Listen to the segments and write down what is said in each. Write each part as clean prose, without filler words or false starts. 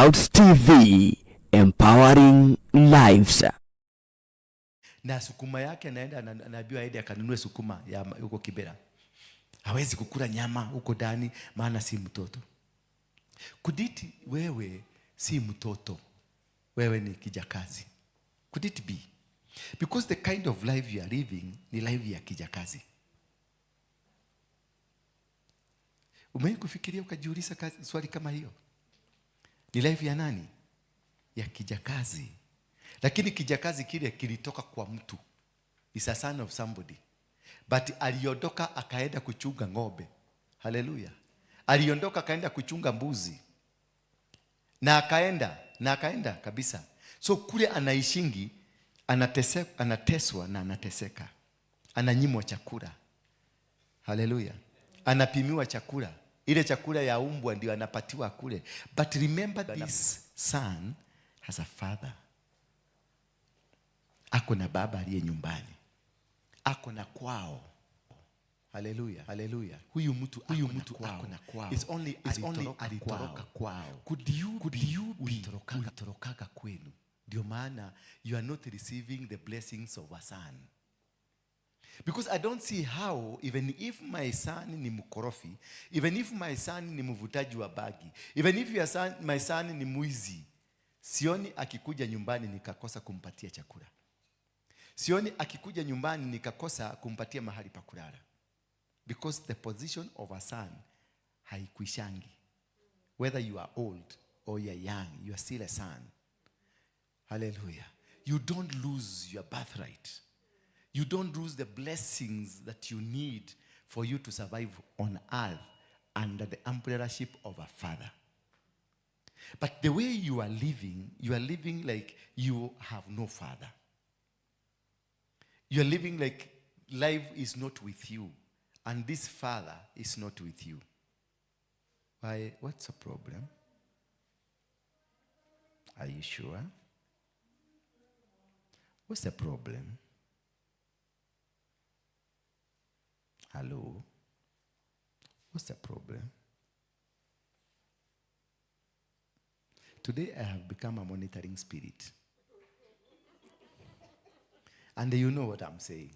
Clouds TV, empowering lives. Na sukuma yake anaenda anaambiwa aende akanunue sukuma ya huko Kibera. Hawezi kukula nyama huko ndani maana si mtoto. Could it wewe si mtoto? Wewe ni kijakazi. Could it be? Because the kind of life you are living ni life ya kijakazi. Umewahi kufikiria ukajiuliza swali kama hiyo? Ni life ya nani? Ya kijakazi. Lakini kijakazi kile kilitoka kwa mtu. Is a son of somebody. But aliondoka akaenda kuchunga ng'ombe. Hallelujah. Aliondoka akaenda kuchunga mbuzi. Na akaenda kabisa. So kule anaishingi, anateswa na anateseka. Ananyimwa chakula. Hallelujah. Anapimiwa chakula. Ile chakula ya umbwa ndio anapatiwa kule. But remember, this son has a father. Ako na baba aliye nyumbani. Ako na kwao. Hallelujah. Hallelujah. Huyu mtu ako na kwao. It's only alitoroka kwao. Could you be torokaga kwenu? Ndio maana you are not receiving the blessings of a son. Because I don't see how, even if my son ni mkorofi, even if my son ni mvutaji wa bagi, even if my son ni mwizi, sioni akikuja nyumbani nikakosa kumpatia chakula. Sioni akikuja nyumbani nikakosa kumpatia mahali pa kulala. Because the position of a son haikuishangi. Whether you are old or you are young, you are still a son. Hallelujah. You don't lose your birthright. You don't lose the blessings that you need for you to survive on earth under the umbrellaship of a father. But the way you are living like you have no father. You are living like life is not with you. And this father is not with you. Why? What's the problem? Are you sure? What's the problem? Hello? What's the problem? Today I have become a monitoring spirit. And you know what I'm saying.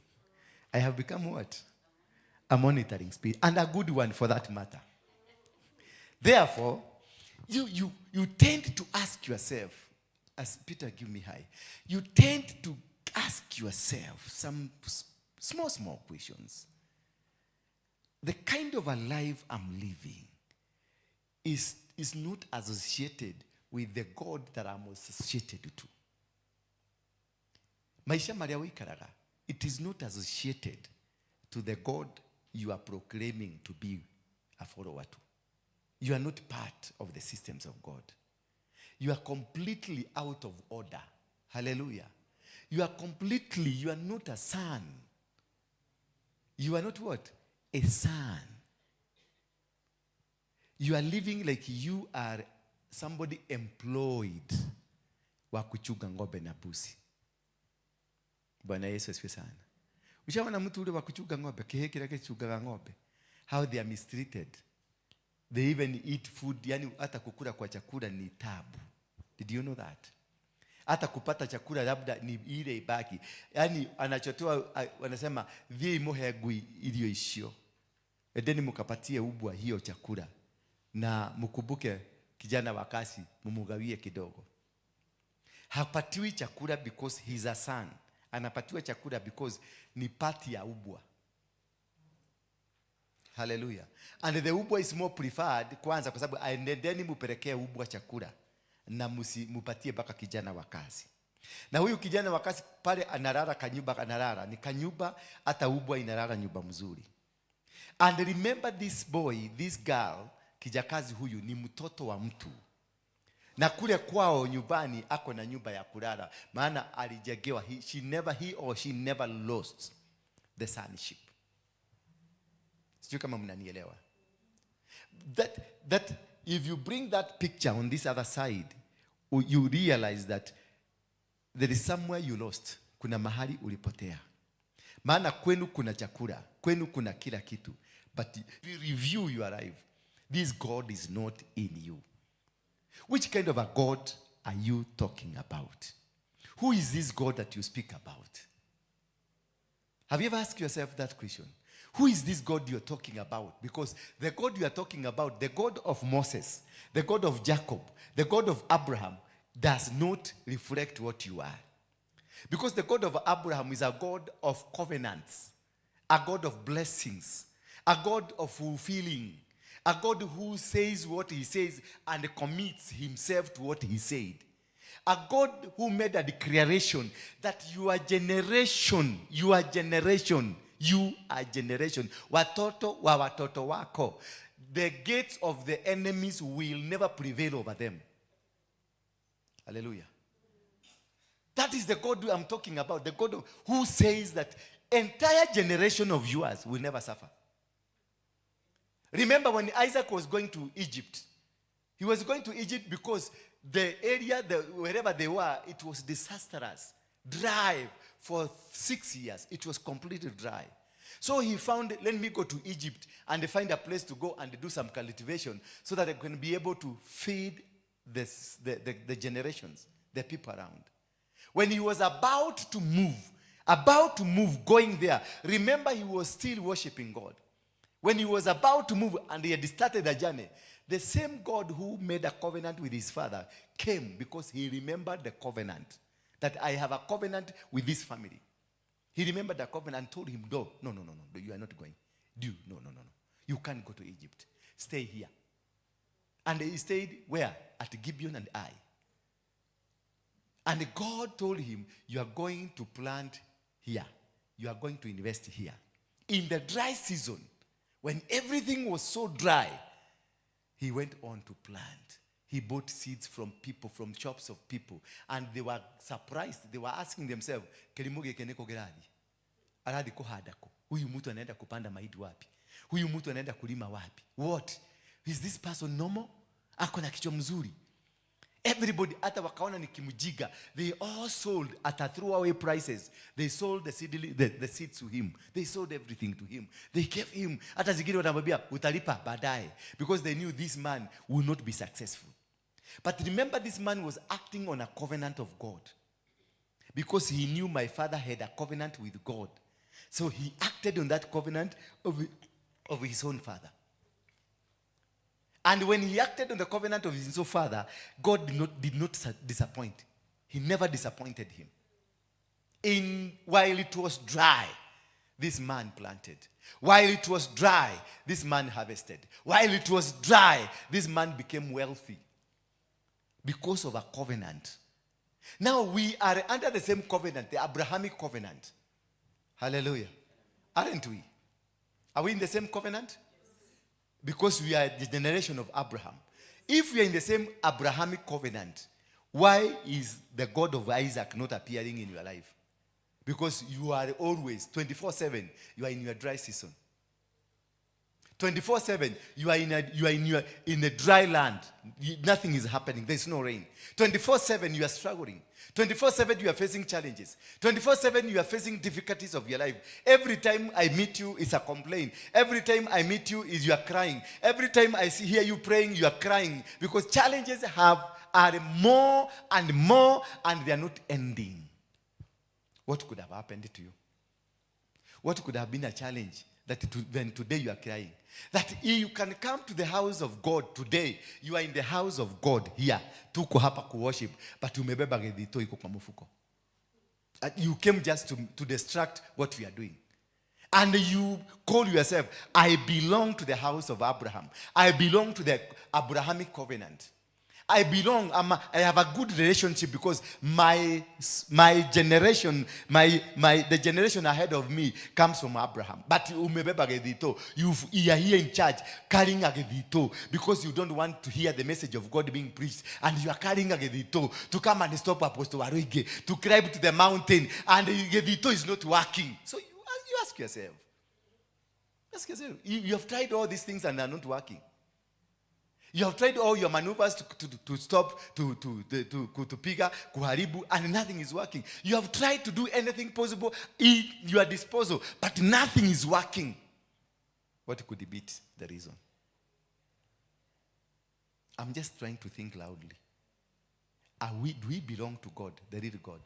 I have become what? A monitoring spirit. And a good one for that matter. Therefore, you tend to ask yourself, as Peter give me high, you tend to ask yourself some small questions. The kind of a life I'm living is not associated with the God that I'm associated to. Maisha Maria Wikaraga, it is not associated to the God you are proclaiming to be a follower to. You are not part of the systems of God. You are completely out of order. Hallelujah. You are not a son. You are not what? A son. You are living like you are somebody employed wa kuchunga ng'ombe na mbuzi. Bwana Yesu asifiwe sana. Ushaona mtu ule wa kuchunga ng'ombe, kile kichunga ng'ombe, how they are mistreated. They even eat food, yani hata kukula kwa chakula ni tabu. Did you know that? Hata kupata chakula labda ni ile ibaki. Yani anachotoa wanasema thie imohegui ilio ishio. Edeni mukapatie ubwa hiyo chakula. Na mkumbuke kijana wa kasi mumugawie kidogo. Hapatiwi chakula because he's a son. Anapatiwa chakula because ni pati ya ubwa. Hallelujah. And the ubwa is more preferred kwanza kwa sababu aendeni mupelekee ubwa chakula na mupatie baka kijana wa kazi. Na huyu kijana wa kazi pale analala kanyumba, analala ni kanyumba, hata ubwa inalala nyumba mzuri. And remember this boy, this girl, kijakazi huyu ni mtoto wa mtu. Na kule kwao nyumbani ako na nyumba ya kulala, maana alijegewa, he or she never lost the sonship. Sijui kama mnanielewa. That if you bring that picture on this other side, you realize that there is somewhere you lost. Kuna mahali ulipotea. Maana kwenu kuna chakula, kwenu kuna kila kitu. But if you review your life, this God is not in you. Which kind of a God are you talking about? Who is this God that you speak about? Have you ever asked yourself that question? Who is this God you're talking about? Because the God you are talking about, the God of Moses, the God of Jacob, the God of Abraham, does not reflect what you are. Because the God of Abraham is a God of covenants, a God of blessings, a God of fulfilling, a God who says what he says and commits himself to what he said. A God who made a declaration that you are generation, watoto wa watoto wako. The gates of the enemies will never prevail over them. Hallelujah. That is the God I'm talking about. The God who says that entire generation of yours will never suffer. Remember when Isaac was going to Egypt, he was going to Egypt because the area, wherever they were, it was disastrous, dry for 6 years. It was completely dry. So he found, let me go to Egypt and find a place to go and do some cultivation so that I can be able to feed the generations, the people around. When he was about to move, going there, remember he was still worshiping God. When he was about to move and he had started a journey, the same God who made a covenant with his father came because he remembered the covenant. That I have a covenant with this family. He remembered the covenant and told him, no, you are not going. No. You can't go to Egypt. Stay here. And he stayed where? At Gibeon and Ai. And God told him, you are going to plant here. You are going to invest here. In the dry season, when everything was so dry, he went on to plant. He bought seeds from people, from shops of people. And they were surprised. They were asking themselves, Kelimuge keneko geradi. Aradi ko hadako. Huyu mtu anaenda kupanda mahindi wapi? Huyu mtu anaenda kulima wapi? What? Is this person normal? Ako na kichwa mzuri. Everybody, hata wakaona ni kimujiga. They all sold at a throwaway prices. They sold the seeds to him. They sold everything to him. They gave him. Hata zingine wanamwambia utalipa baadaye. Because they knew this man would not be successful. But remember, this man was acting on a covenant of God. Because he knew my father had a covenant with God. So he acted on that covenant of his own father. And when he acted on the covenant of his own father, God did not disappoint. He never disappointed him. While it was dry, this man planted. While it was dry, this man harvested. While it was dry, this man became wealthy. Because of a covenant. Now we are under the same covenant, the Abrahamic covenant. Hallelujah. Aren't we? Are we in the same covenant? Because we are the generation of Abraham. If we are in the same Abrahamic covenant, why is the God of Isaac not appearing in your life? Because you are always, 24/7, you are in your dry season. 24/7, you are in a dry land. Nothing is happening. There's no rain. 24/7, you are struggling. 24/7, you are facing challenges. 24/7, you are facing difficulties of your life. Every time I meet you, it's a complaint. Every time I meet you, you are crying. Every time I hear you praying, you are crying. Because challenges are more and more, and they are not ending. What could have happened to you? What could have been a challenge that when today you are crying? That you can come to the house of God today. You are in the house of God here. Tuko hapa ku worship, but umebeba gedito iko kwa mfuko. You came just to distract what we are doing. And you call yourself, I belong to the house of Abraham. I belong to the Abrahamic covenant. I have a good relationship because my generation, the generation ahead of me comes from Abraham. But umebeba gedito. You are here in church carrying a gedito because you don't want to hear the message of God being preached, and you are carrying a gedito to come and stop Apostle Waruinge, to climb to the mountain, and the gedito is not working. So you ask yourself. You have tried all these things and they are not working. You have tried all your maneuvers to stop, to piga, kuharibu, and nothing is working. You have tried to do anything possible in your disposal, but nothing is working. What could be the reason? I'm just trying to think loudly. Do we belong to God, the real God?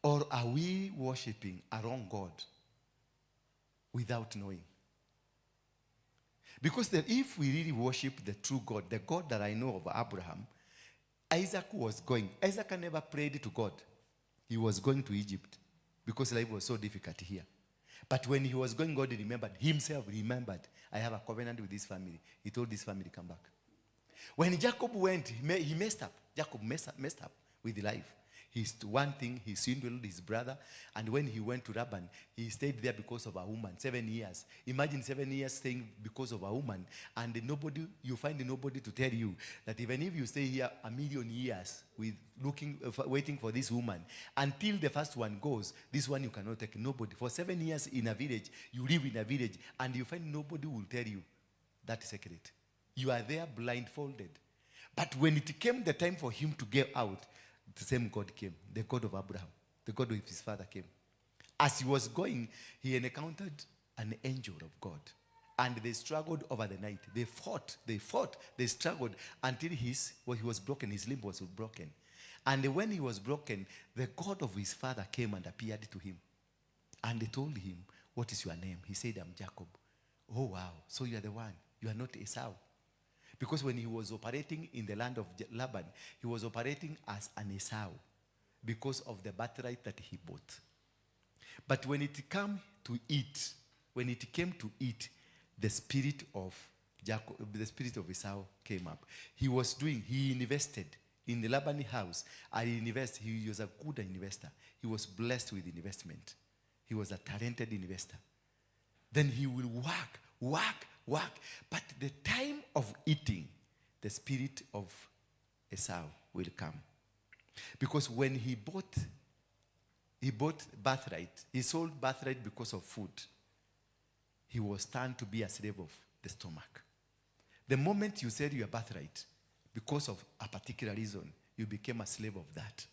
Or are we worshiping a wrong God without knowing? Because if we really worship the true God, the God that I know of Abraham, Isaac never prayed to God. He was going to Egypt because life was so difficult here. But when he was going, God remembered, I have a covenant with this family. He told this family, come back. When Jacob went, he messed up. Jacob messed up with life. One thing, he swindled his brother. And when he went to Laban, he stayed there because of a woman, 7 years. Imagine 7 years staying because of a woman. And you find nobody to tell you that even if you stay here 1,000,000 years waiting for this woman, until the first one goes, this one you cannot take. Nobody. For 7 years in a village, you live in a village, and you find nobody will tell you that secret. You are there blindfolded. But when it came the time for him to get out, the same God came, the God of Abraham, the God of his father came. As he was going, he encountered an angel of God. And they struggled over the night. They fought, they struggled until he was broken, his limb was broken. And when he was broken, the God of his father came and appeared to him. And they told him, what is your name? He said, I'm Jacob. Oh, wow. So you are the one. You are not Esau. Because when he was operating in the land of Laban, he was operating as an Esau because of the birthright that he bought. But when it came to eat, the spirit of Jacob, the spirit of Esau came up. He invested in the Laban house. He was a good investor. He was blessed with investment. He was a talented investor. Then he will work. But the time of eating, the spirit of Esau will come. Because when he bought birthright, he sold birthright because of food. He was turned to be a slave of the stomach. The moment you sell your birthright, because of a particular reason, you became a slave of that.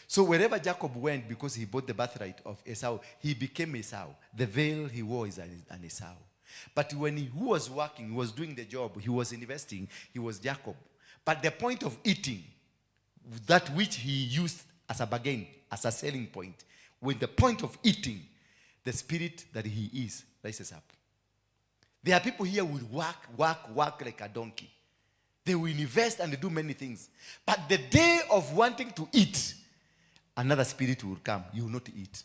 So wherever Jacob went, because he bought the birthright of Esau, he became Esau. The veil he wore is an Esau. But when he was working, he was doing the job, he was investing, he was Jacob. But the point of eating, that which he used as a bargain, as a selling point, when the point of eating, the spirit that he is rises up. There are people here who will work like a donkey. They will invest and they do many things. But the day of wanting to eat, another spirit will come. You will not eat.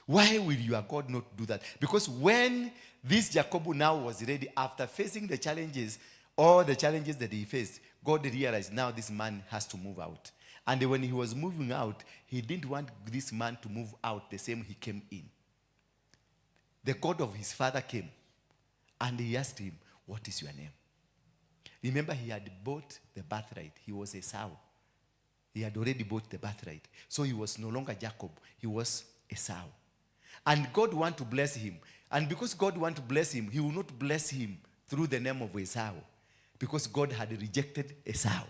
Why will your God not do that? Because when this Jacob now was ready, after facing the challenges, all the challenges that he faced, God realized now this man has to move out. And when he was moving out, he didn't want this man to move out the same he came in. The God of his father came and he asked him, what is your name? Remember, he had bought the birthright. He was Esau. He had already bought the birthright. So he was no longer Jacob. He was Esau. And God wanted to bless him. And because God wanted to bless him, he will not bless him through the name of Esau. Because God had rejected Esau.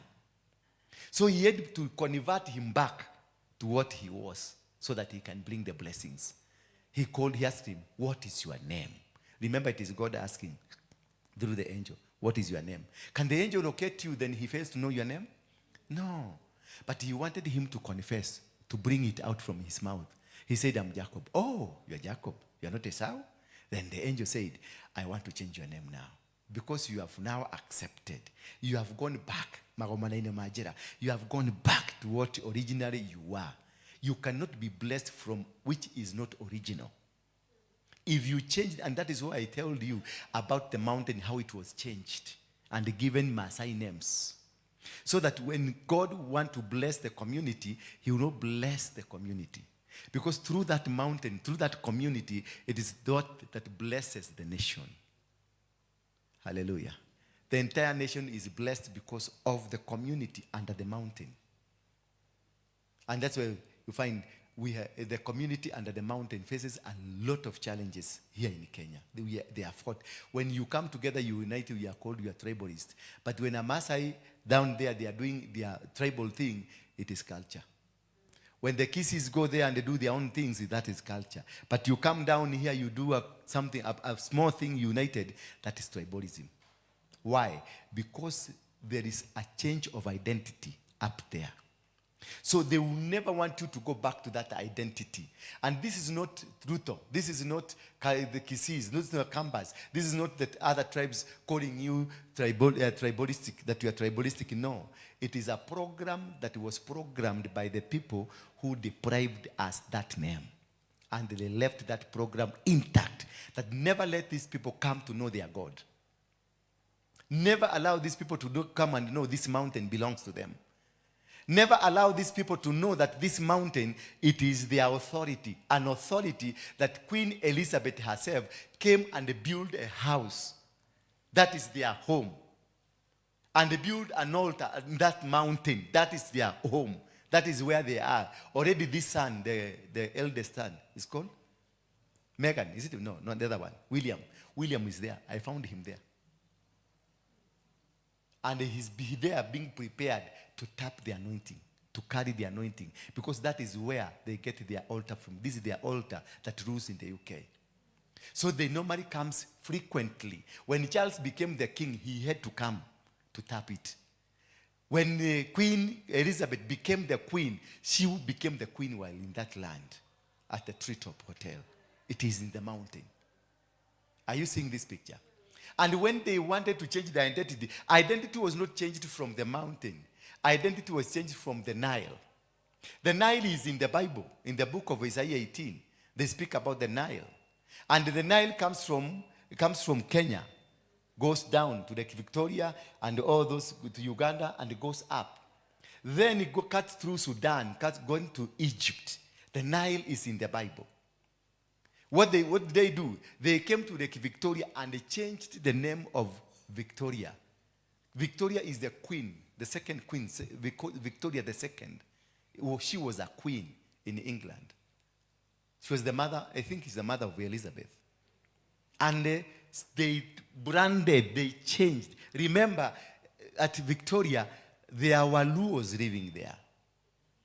So he had to convert him back to what he was so that he can bring the blessings. He asked him, what is your name? Remember, it is God asking through the angel, what is your name? Can the angel locate you, then he fails to know your name? No. But he wanted him to confess, to bring it out from his mouth. He said, I'm Jacob. Oh, you're Jacob. You're not Esau? Then the angel said, I want to change your name now. Because you have now accepted. You have gone back. You have gone back to what originally you were. You cannot be blessed from which is not original. If you change, and that is why I told you about the mountain, how it was changed and given Maasai names. So that when God wants to bless the community, he will not bless the community. Because through that mountain, through that community, it is that blesses the nation. Hallelujah. The entire nation is blessed because of the community under the mountain. And that's where you find the community under the mountain faces a lot of challenges here in Kenya. They are fought. When you come together, you unite, you are called, you are tribalist. But when a Maasai down there, they are doing their tribal thing, it is culture. When the Kisses go there and they do their own things, that is culture. But you come down here, you do a small thing united, that is tribalism. Why? Because there is a change of identity up there. So they will never want you to go back to that identity. And this is not Ruto. This is not the Kisses. This is not Kambas. This is not the other tribes calling you tribalistic, that you are tribalistic. No. It is a program that was programmed by the people who deprived us that name. And they left that program intact. That never let these people come to know their God. Never allow these people to come and know this mountain belongs to them. Never allow these people to know that this mountain, it is their authority. An authority that Queen Elizabeth herself came and built a house. That is their home. And they built an altar on that mountain. That is their home. That is where they are. Already this son, the eldest son, is called Megan. Is it? No, not the other one. William. William is there. I found him there. And he's there being prepared to tap the anointing, to carry the anointing. Because that is where they get their altar from. This is their altar that rules in the UK. So they normally comes frequently. When Charles became the king, he had to come to tap it. When Queen Elizabeth became the queen, she became the queen while in that land at the Treetop Hotel. It is in the mountain. Are you seeing this picture? And when they wanted to change the identity was not changed from the mountain. Identity was changed from the Nile. The Nile is in the Bible, in the book of Isaiah 18. They speak about the Nile. And the Nile comes from Kenya, goes down to Lake Victoria and all those to Uganda, and it goes up. Then it cuts through Sudan, going to Egypt. The Nile is in the Bible. What did they do? They came to Lake Victoria and they changed the name of Victoria. Victoria is the queen, the second queen, Victoria the second. She was a queen in England. She was the mother, I think she's the mother of Elizabeth. And they branded, they changed. Remember, at Victoria, there were Luos living there.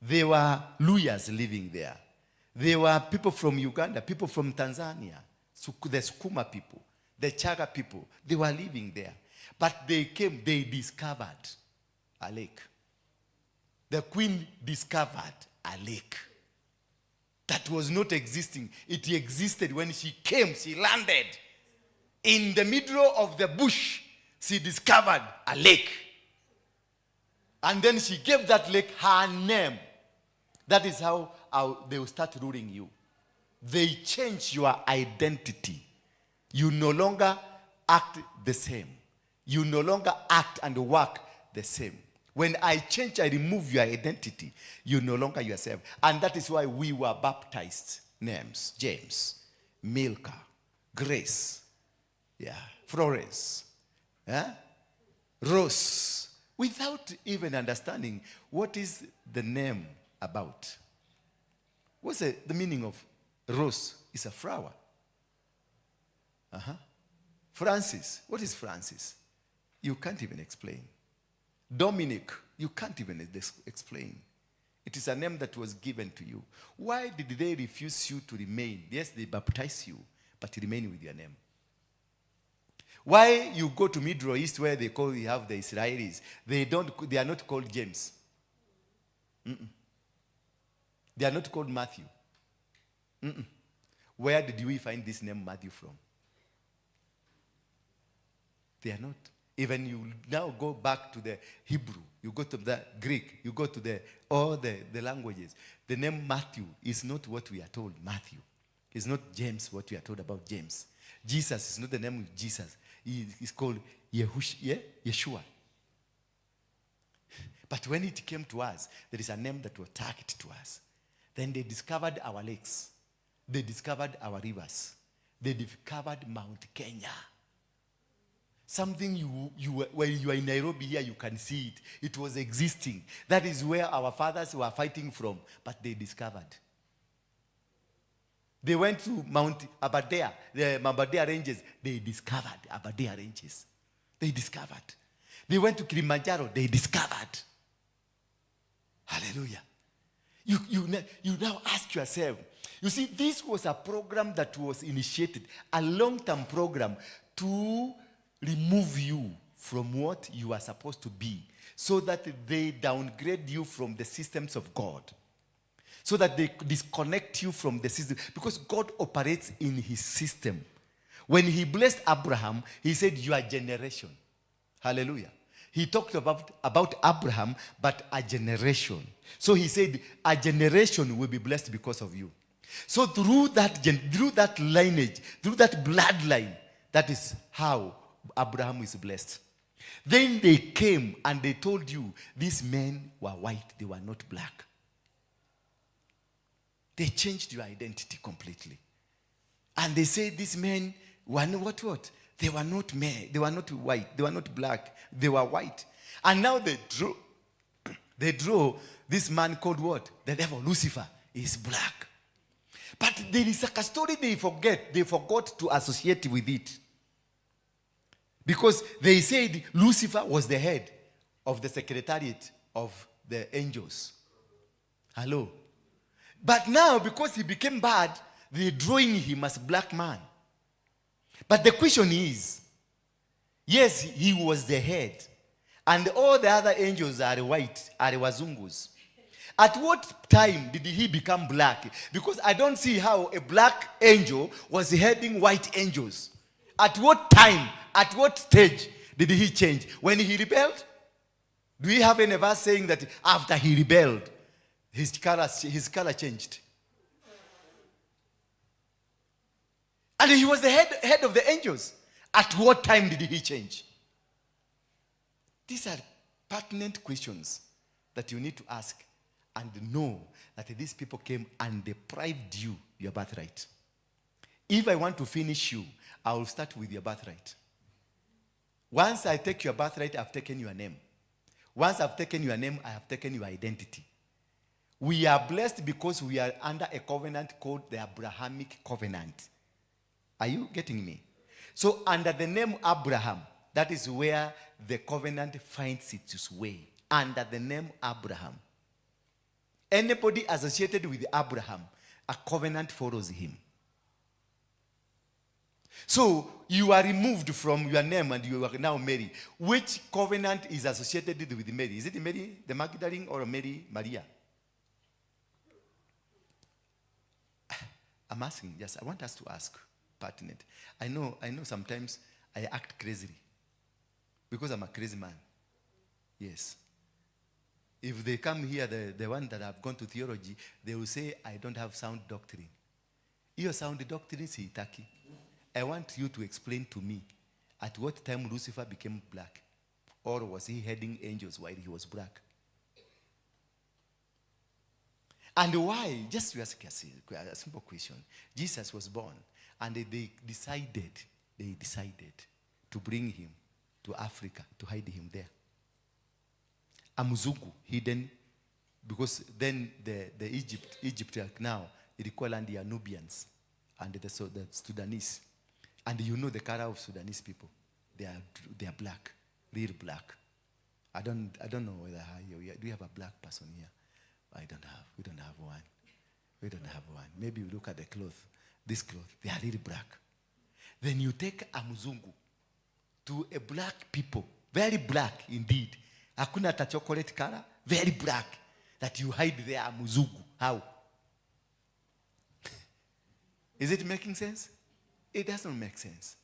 There were Luyas living there. There were people from Uganda, people from Tanzania, the Sukuma people, the Chaga people. They were living there. But they discovered a lake. The queen discovered a lake that was not existing. It existed when she came, she landed. In the middle of the bush, she discovered a lake. And then she gave that lake her name. That is how they will start ruling you. They change your identity. You no longer act the same. You no longer act and work the same. When I change, I remove your identity. You no longer yourself. And that is why we were baptized. Names: James, Milka, Grace, Florence, Rose. Without even understanding what is the name about. What's the meaning of rose? It's a flower. Francis. What is Francis? You can't even explain. Dominic. You can't even explain. It is a name that was given to you. Why did they refuse you to remain? Yes, they baptize you, but remain with your name. Why you go to Middle East where you have the Israelis, they are not called James. They are not called Matthew. Where did we find this name Matthew from? They are not. Even you now go back to the Hebrew, you go to the Greek, you go to all the languages. The name Matthew is not what we are told, Matthew. It's not James, what we are told about James. Jesus is not the name of Jesus. He's called Yeshua. But when it came to us, there is a name that was tagged to us. Then they discovered our lakes. They discovered our rivers. They discovered Mount Kenya. Something when you are in Nairobi here, you can see it. It was existing. That is where our fathers were fighting from, but they discovered. They went to Mount Aberdare, the Aberdare Ranges. They discovered Aberdare Ranges. They discovered. They went to Kilimanjaro. They discovered. Hallelujah. You now ask yourself, you see, this was a program that was initiated, a long-term program to remove you from what you are supposed to be, so that they downgrade you from the systems of God, so that they disconnect you from the system, because God operates in his system. When he blessed Abraham, he said, your generation. Hallelujah. He talked about Abraham, but a generation. So he said, a generation will be blessed because of you. So through that lineage, through that bloodline, that is how Abraham is blessed. Then they came and they told you, these men were white, they were not black. They changed your identity completely. And they said these men were what? They were not men, they were not white, they were not black, they were white. And now they draw this man called what? The devil, Lucifer, is black. But there is a story they forgot to associate with it. Because they said Lucifer was the head of the secretariat of the angels. Hello? But now, because he became bad, they're drawing him as a black man. But the question is, yes, he was the head, and all the other angels are white, are wazungus. At what time did he become black? Because I don't see how a black angel was heading white angels. At what time, at what stage did he change? When he rebelled? Do we have any verse saying that after he rebelled, his color changed? And he was the head of the angels. At what time did he change? These are pertinent questions that you need to ask and know that these people came and deprived you your birthright. If I want to finish you, I will start with your birthright. Once I take your birthright, I've taken your name. Once I've taken your name, I have taken your identity. We are blessed because we are under a covenant called the Abrahamic covenant. Are you getting me? So under the name Abraham, that is where the covenant finds its way. Under the name Abraham. Anybody associated with Abraham, a covenant follows him. So you are removed from your name and you are now Mary. Which covenant is associated with Mary? Is it Mary the Magdalene or Mary Maria? I'm asking, yes, I want us to ask pertinent. I know sometimes I act crazily because I'm a crazy man. Yes. If they come here, the one that have gone to theology, they will say, I don't have sound doctrine. Your sound doctrine is Hitaki. I want you to explain to me at what time Lucifer became black. Or was he heading angels while he was black? And why? Just to ask a simple question. Jesus was born and they decided to bring him to Africa, to hide him there. A Muzungu hidden, because then the Egypt now, it equal the Nubians and the Sudanese. And you know the color of Sudanese people. They are black, real black. I don't know whether do you have a black person here? We don't have one. We don't have one. Maybe you look at the cloth. This cloth, they are really black. Then you take a Muzungu to a black people, very black indeed. Hakuna hata chocolate color, very black, that you hide there a Muzungu. How? Is it making sense? It doesn't make sense.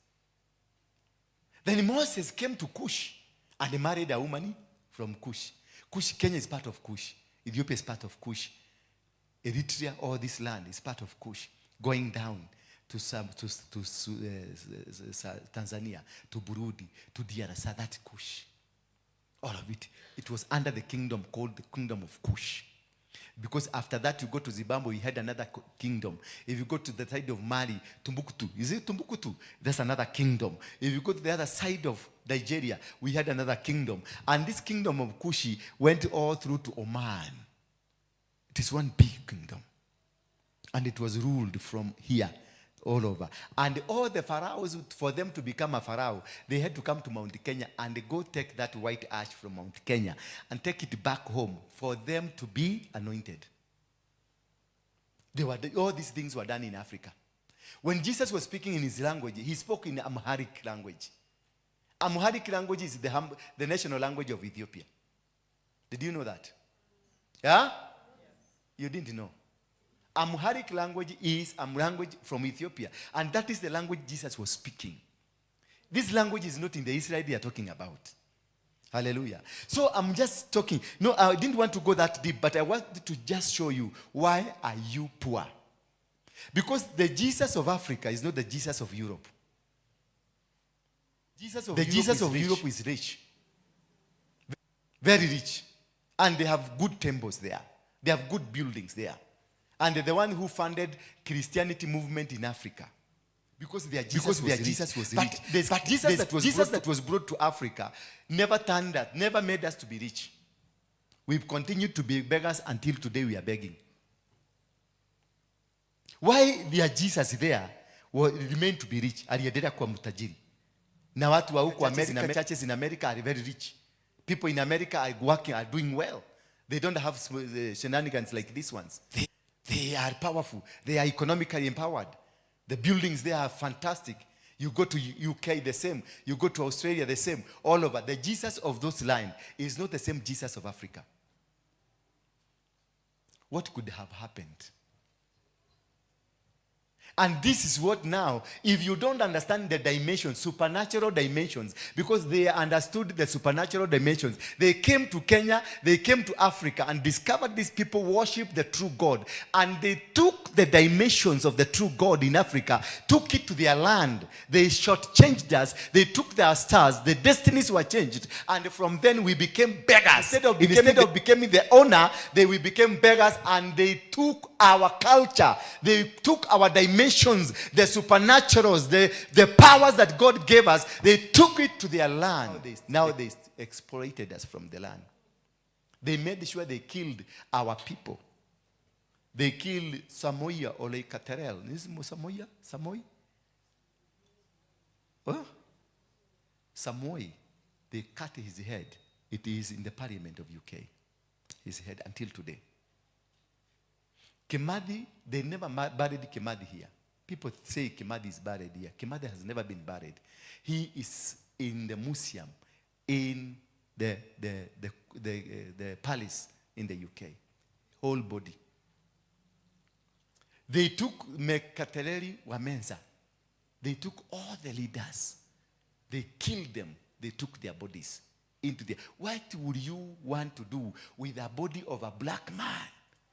Then Moses came to Cush and he married a woman from Cush. Kenya is part of Cush. Ethiopia is part of Cush. Eritrea, all this land is part of Cush. Going down to Tanzania, to Burundi, to DRC, that's Cush. All of it. It was under the kingdom called the kingdom of Cush. Because after that, you go to Zimbabwe, you had another kingdom. If you go to the side of Mali, Timbuktu, is it Timbuktu? That's another kingdom. If you go to the other side of Nigeria, we had another kingdom. And this kingdom of Cushi went all through to Oman. It is one big kingdom. And it was ruled from here, all over. And all the pharaohs, for them to become a pharaoh, they had to come to Mount Kenya and go take that white ash from Mount Kenya and take it back home for them to be anointed. All these things were done in Africa. When Jesus was speaking in his language, he spoke in Amharic language. Amharic language is the national language of Ethiopia. Did you know that? Yeah? You didn't know. Amharic language is a language from Ethiopia. And that is the language Jesus was speaking. This language is not in the Israel they are talking about. Hallelujah. So I'm just talking. No, I didn't want to go that deep, but I wanted to just show you, why are you poor? Because the Jesus of Africa is not the Jesus of Europe. The Jesus of Europe is rich. Very rich. And they have good temples there. They have good buildings there. And they're the one who funded Christianity movement in Africa. Because their Jesus was rich. But Jesus that was brought to Africa never turned us, never made us to be rich. We've continued to be beggars until today we are begging. Why their Jesus there remained to be rich? Aliendelea kuwa mtajiri. Na watu wa huko America, churches in America are very rich. People in America are working, are doing well. They don't have shenanigans like these ones. They are powerful. They are economically empowered. The buildings there are fantastic. You go to UK, the same. You go to Australia, the same. All over. The Jesus of those lands is not the same Jesus of Africa. What could have happened? And this is what now, if you don't understand the dimensions, supernatural dimensions, because they understood the supernatural dimensions, they came to Kenya, they came to Africa and discovered these people worship the true God. And they took the dimensions of the true God in Africa, took it to their land. They shortchanged us. They took their stars. The destinies were changed. And from then we became beggars. Instead of becoming the owner, we became beggars, and they took our culture. They took our dimensions, the supernaturals, the powers that God gave us. They took it to their land. Now they exploited us from the land. They made sure they killed our people. They killed Samoia Olekaterel. Is it Samoia? Samoi? Oh? Samoi. They cut his head. It is in the parliament of UK. His head until today. Kimathi, they never buried Kimathi here. People say Kimathi is buried here. Kimathi has never been buried. He is in the museum in the palace in the UK. Whole body. They took Mekatereri Wamenza. They took all the leaders. They killed them. They took their bodies into there. What would you want to do with the body of a black man?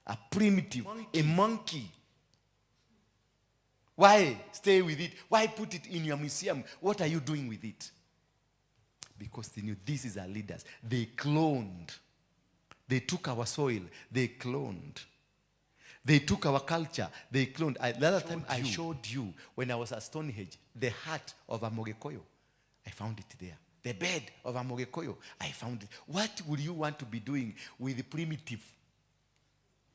A primitive, a monkey. Why stay with it? Why put it in your museum? What are you doing with it? Because they knew this is our leaders. They cloned. They took our soil. They cloned. They took our culture. They cloned. The other time I showed you, when I was at Stonehenge, the heart of a Mogekoyo. I found it there. The bed of a Mogekoyo. I found it. What would you want to be doing with the primitive?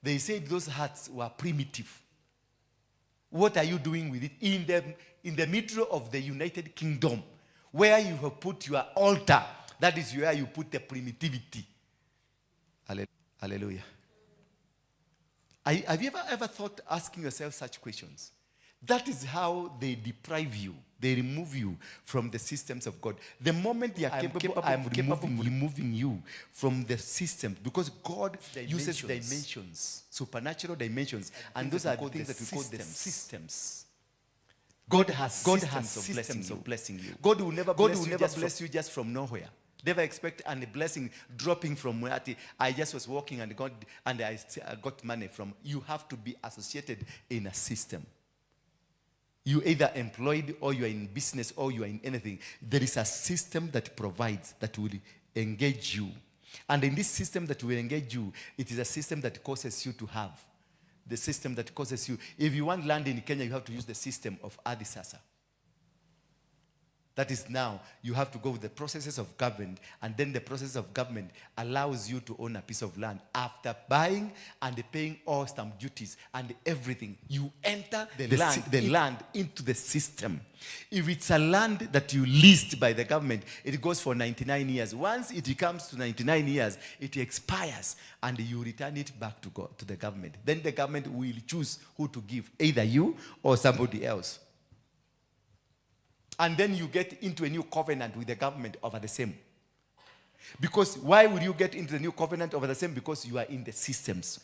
They said those hearts were primitive. What are you doing with it? In the middle of the United Kingdom, where you have put your altar, that is where you put the primitivity. Hallelujah. Have you ever thought asking yourself such questions? That is how they deprive you. They remove you from the systems of God. The moment they are capable of removing you from the systems, because God uses dimensions, supernatural dimensions, and those are the things that we call the systems. God has systems of blessing you. God will never bless you just from nowhere. Never expect any blessing dropping from where I just was walking and I got money from. You have to be associated in a system. You either employed, or you are in business, or you are in anything. There is a system that provides, that will engage you. And in this system that will engage you, it is a system that causes you to have. The system that causes you. If you want land in Kenya, you have to use the system of Adisasa. That is now, you have to go with the processes of government, and then the process of government allows you to own a piece of land. After buying and paying all stamp duties and everything, you enter the land into the system. If it's a land that you leased by the government, it goes for 99 years. Once it comes to 99 years, it expires, and you return it back to the government. Then the government will choose who to give, either you or somebody else. And then you get into a new covenant with the government over the same. Because why would you get into the new covenant over the same? Because you are in the systems.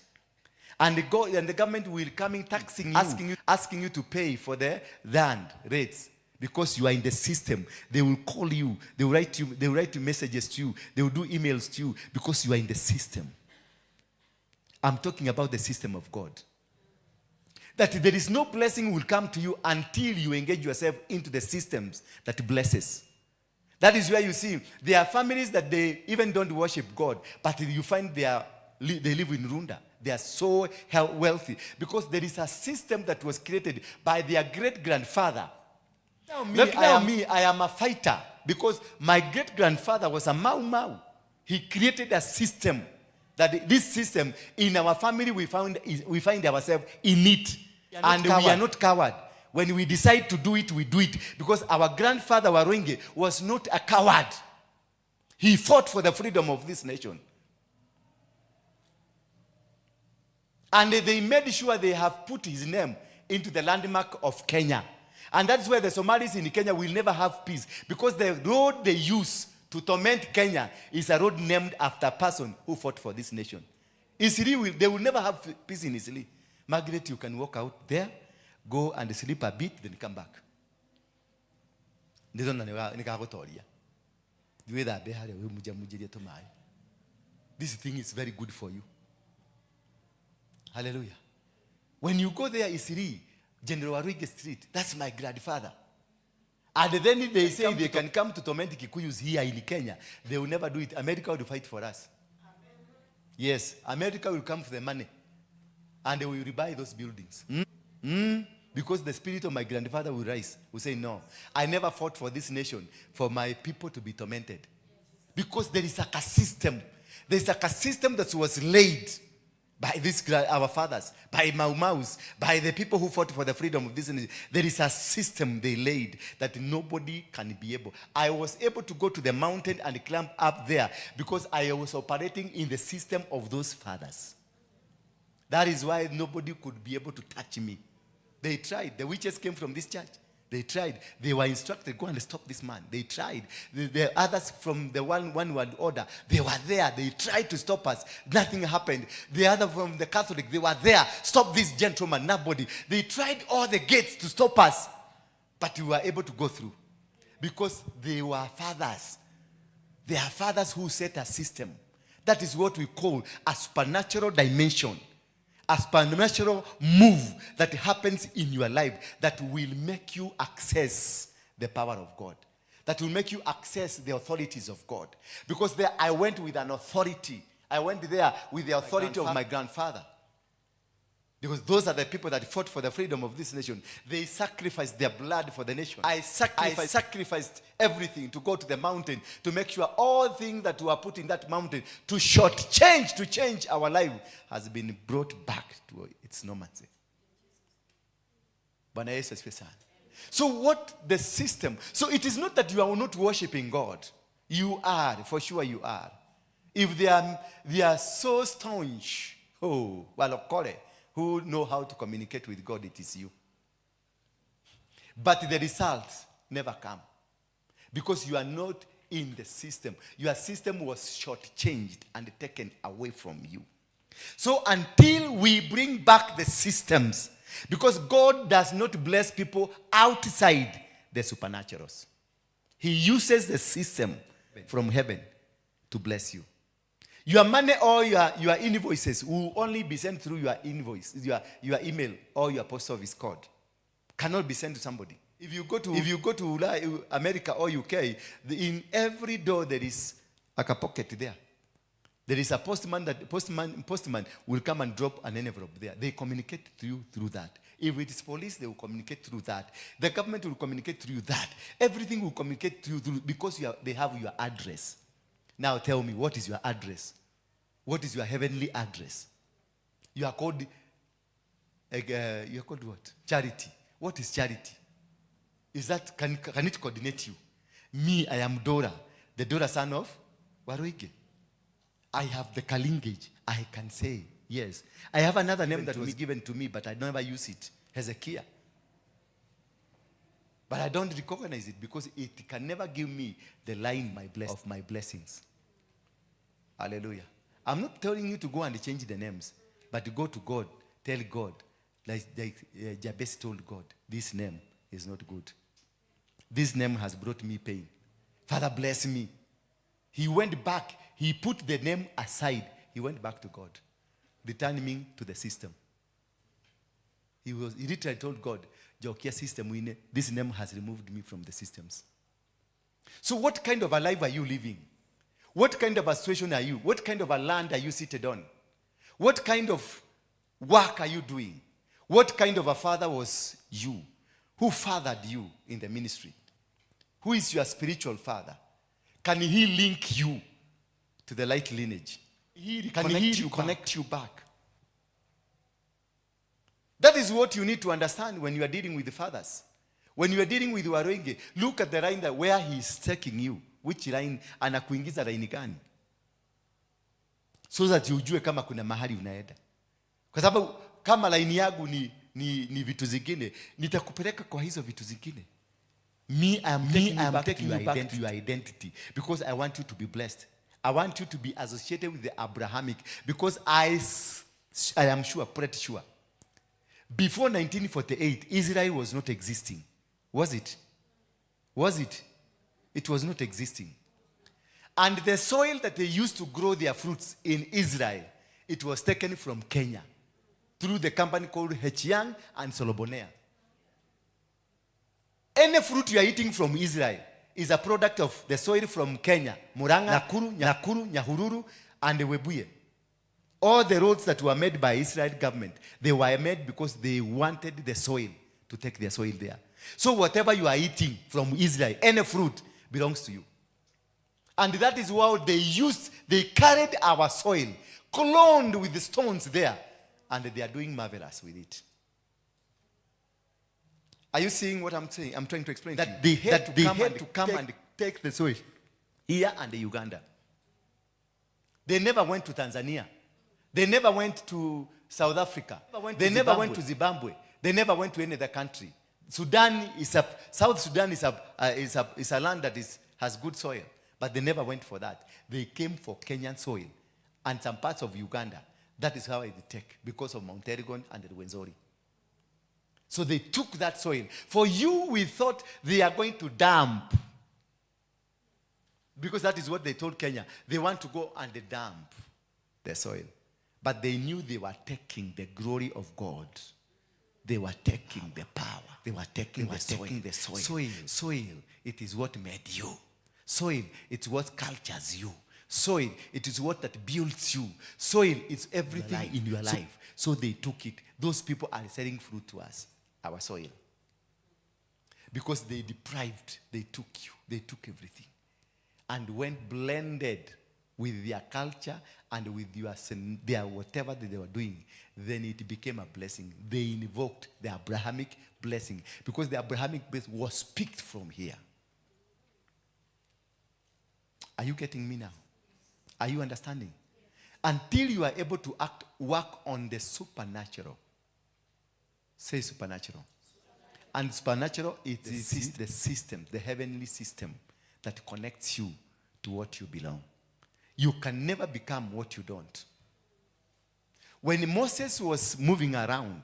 And the government will come in taxing you, asking you to pay for the land rates. Because you are in the system. They will call you. They will write messages to you. They will do emails to you because you are in the system. I'm talking about the system of God. That there is no blessing will come to you until you engage yourself into the systems that blesses. That is where you see there are families that they even don't worship God, but you find they live in Runda. They are so wealthy because there is a system that was created by their great-grandfather. I am a fighter because my great-grandfather was a Mau Mau. He created a system. That this system in our family we find ourselves in it. And we are not coward. When we decide to do it, we do it. Because our grandfather Waruinge was not a coward. He fought for the freedom of this nation. And they made sure they have put his name into the landmark of Kenya. And that's where the Somalis in Kenya will never have peace. Because the road they use to torment Kenya is a road named after a person who fought for this nation. They will never have peace in Isili. Margaret, you can walk out there, go and sleep a bit, then come back. This thing is very good for you. Hallelujah. When you go there, Isiri, General Waruinge Street, that's my grandfather. And then they say they can come to torment Kikuyus here in Kenya. They will never do it. America will fight for us. Yes, America will come for the money. And they will rebuy those buildings. Because the spirit of my grandfather will rise. Will say, no, I never fought for this nation, for my people to be tormented. Because there is a system. There is a system that was laid by our fathers, by Mau Maus, by the people who fought for the freedom of this nation. There is a system they laid that nobody can be able. I was able to go to the mountain and climb up there because I was operating in the system of those fathers. That is why nobody could be able to touch me. They tried. The witches came from this church. They tried. They were instructed, go and stop this man. They tried. The others from the one world order, they were there. They tried to stop us. Nothing happened. The other from the Catholic, they were there. Stop this gentleman. Nobody. They tried all the gates to stop us. But we were able to go through. Because they were fathers. They are fathers who set a system. That is what we call a supernatural dimension. A supernatural move that happens in your life that will make you access the power of God. That will make you access the authorities of God. Because there I went with an authority. I went there with the authority of my grandfather. Because those are the people that fought for the freedom of this nation. They sacrificed their blood for the nation. I sacrificed everything to go to the mountain to make sure all things that were put in that mountain to change our life has been brought back to its normalcy. So what the system? So it is not that you are not worshiping God. You are, for sure you are. If they are so staunch, who know how to communicate with God, it is you. But the results never come. Because you are not in the system. Your system was shortchanged and taken away from you. So until we bring back the systems, because God does not bless people outside the supernaturals. He uses the system from heaven to bless you. Your money or your invoices will only be sent through your invoice, your email or your post office code. Cannot be sent to somebody. If you go to America or UK, in every door there is like a pocket there. There is a postman will come and drop an envelope there. They communicate to you through that. If it is police, they will communicate through that. The government will communicate through that. Everything will communicate through because they have your address. Now tell me, what is your address? What is your heavenly address? You are called what? Charity. What is charity? Is that, can it coordinate you? Me, I am Ndura, the Ndura son of Waruinge. I have the lineage. I can say, yes. I have another name that was given to me, but I never use it. Hezekiah. But I don't recognize it because it can never give me the line of my blessings. Hallelujah. I'm not telling you to go and change the names, but to go to God, tell God, like Jabez told God, this name is not good. This name has brought me pain. Father, bless me. He went back. He put the name aside. He went back to God, returning me to the system. He literally told God, Jokia system, this name has removed me from the systems. So what kind of a life are you living? What kind of a situation are you? What kind of a land are you seated on? What kind of work are you doing? What kind of a father was you? Who fathered you in the ministry? Who is your spiritual father? Can he link you to the light lineage? Can he connect you back? That is what you need to understand when you are dealing with the fathers. When you are dealing with Waruinge, look at the line where he is taking you. Which line, anakuingiza line gani? So that ujue kama kuna mahali unaenda. Kwa sababu kama line yangu ni vitu zingine, nitakupeleka kwa hizo vitu zingine. I am taking you back to your identity because I want you to be blessed. I want you to be associated with the Abrahamic because I am sure, pretty sure. Before 1948, Israel was not existing. Was it? Was it? It was not existing. And the soil that they used to grow their fruits in Israel, it was taken from Kenya through the company called Young and Solobonea. Any fruit you are eating from Israel is a product of the soil from Kenya, Muranga, Nakuru, Nyahururu, and Webuye. All the roads that were made by Israel government, they were made because they wanted the soil to take their soil there. So whatever you are eating from Israel, any fruit belongs to you. And that is why they carried our soil, cloned with the stones there, and they are doing marvelous with it. Are you seeing what I'm saying? I'm trying to explain that to you. They had to come and take the soil here and Uganda. They never went to Tanzania. They never went to South Africa. They never went to Zimbabwe. They never went to any other country. South Sudan is a land that has good soil, but they never went for that. They came for Kenyan soil and some parts of Uganda. That is how they take because of Mount Elgon and the Rwenzori. So they took that soil. For you, we thought they are going to dump. Because that is what they told Kenya. They want to go and dump the soil. But they knew they were taking the glory of God. They were taking the power. They were taking the soil. Soil, it is what made you. Soil, it's what cultures you. Soil, it is what that builds you. Soil, it's everything in your life. So they took it. Those people are selling fruit to us, our soil. Because they deprived, they took you. They took everything. And when blended with their culture and with their whatever that they were doing, then it became a blessing. They invoked the Abrahamic blessing because the Abrahamic blessing was picked from here. Are you getting me now? Are you understanding? Until you are able to work on the supernatural. Say supernatural. And supernatural is the system, the heavenly system that connects you to what you belong. You can never become what you don't. When Moses was moving around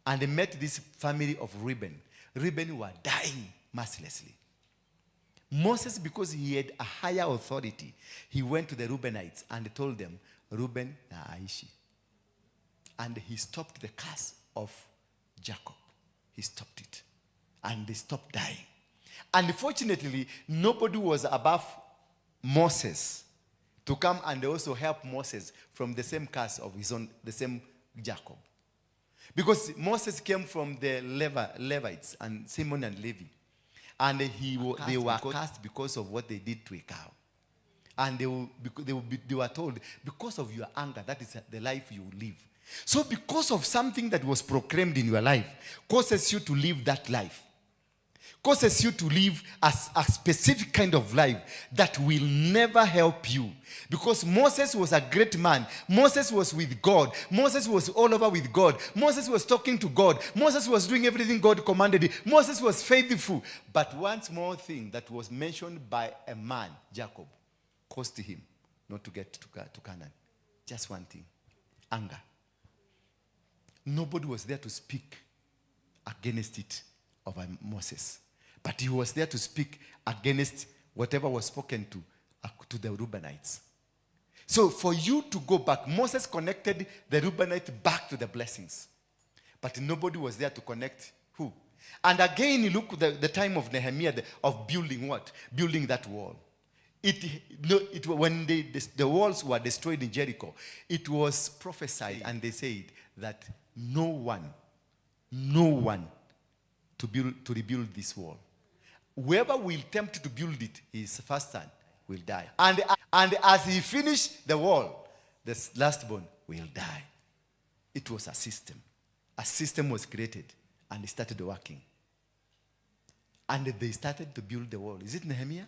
and he met this family of Reuben were dying mercilessly. Moses, because he had a higher authority, he went to the Reubenites and told them, Reuben na aishi. And he stopped the curse of Jacob. He stopped it. And they stopped dying. And fortunately, nobody was above Moses to come and also help Moses from the same curse of his own, the same Jacob. Because Moses came from the Levites and Simon and Levi. And they were cast because of what they did to a cow. And they were told, because of your anger, that is the life you live. So because of something that was proclaimed in your life, causes you to live that life. Causes you to live as a specific kind of life that will never help you. Because Moses was a great man. Moses was with God. Moses was all over with God. Moses was talking to God. Moses was doing everything God commanded him. Moses was faithful. But one small thing that was mentioned by a man, Jacob, caused him not to get to Canaan. Just one thing. Anger. Nobody was there to speak against it over Moses. But he was there to speak against whatever was spoken to the Reubenites. So for you to go back, Moses connected the Reubenites back to the blessings. But nobody was there to connect who? And again, you look at the time of Nehemiah, of building what? Building that wall. When the walls were destroyed in Jericho, it was prophesied and they said that no one to rebuild this wall. Whoever will attempt to build it, his first son will die. And as he finished the wall, the lastborn will die. It was a system. A system was created and it started working. And they started to build the wall. Is it Nehemiah?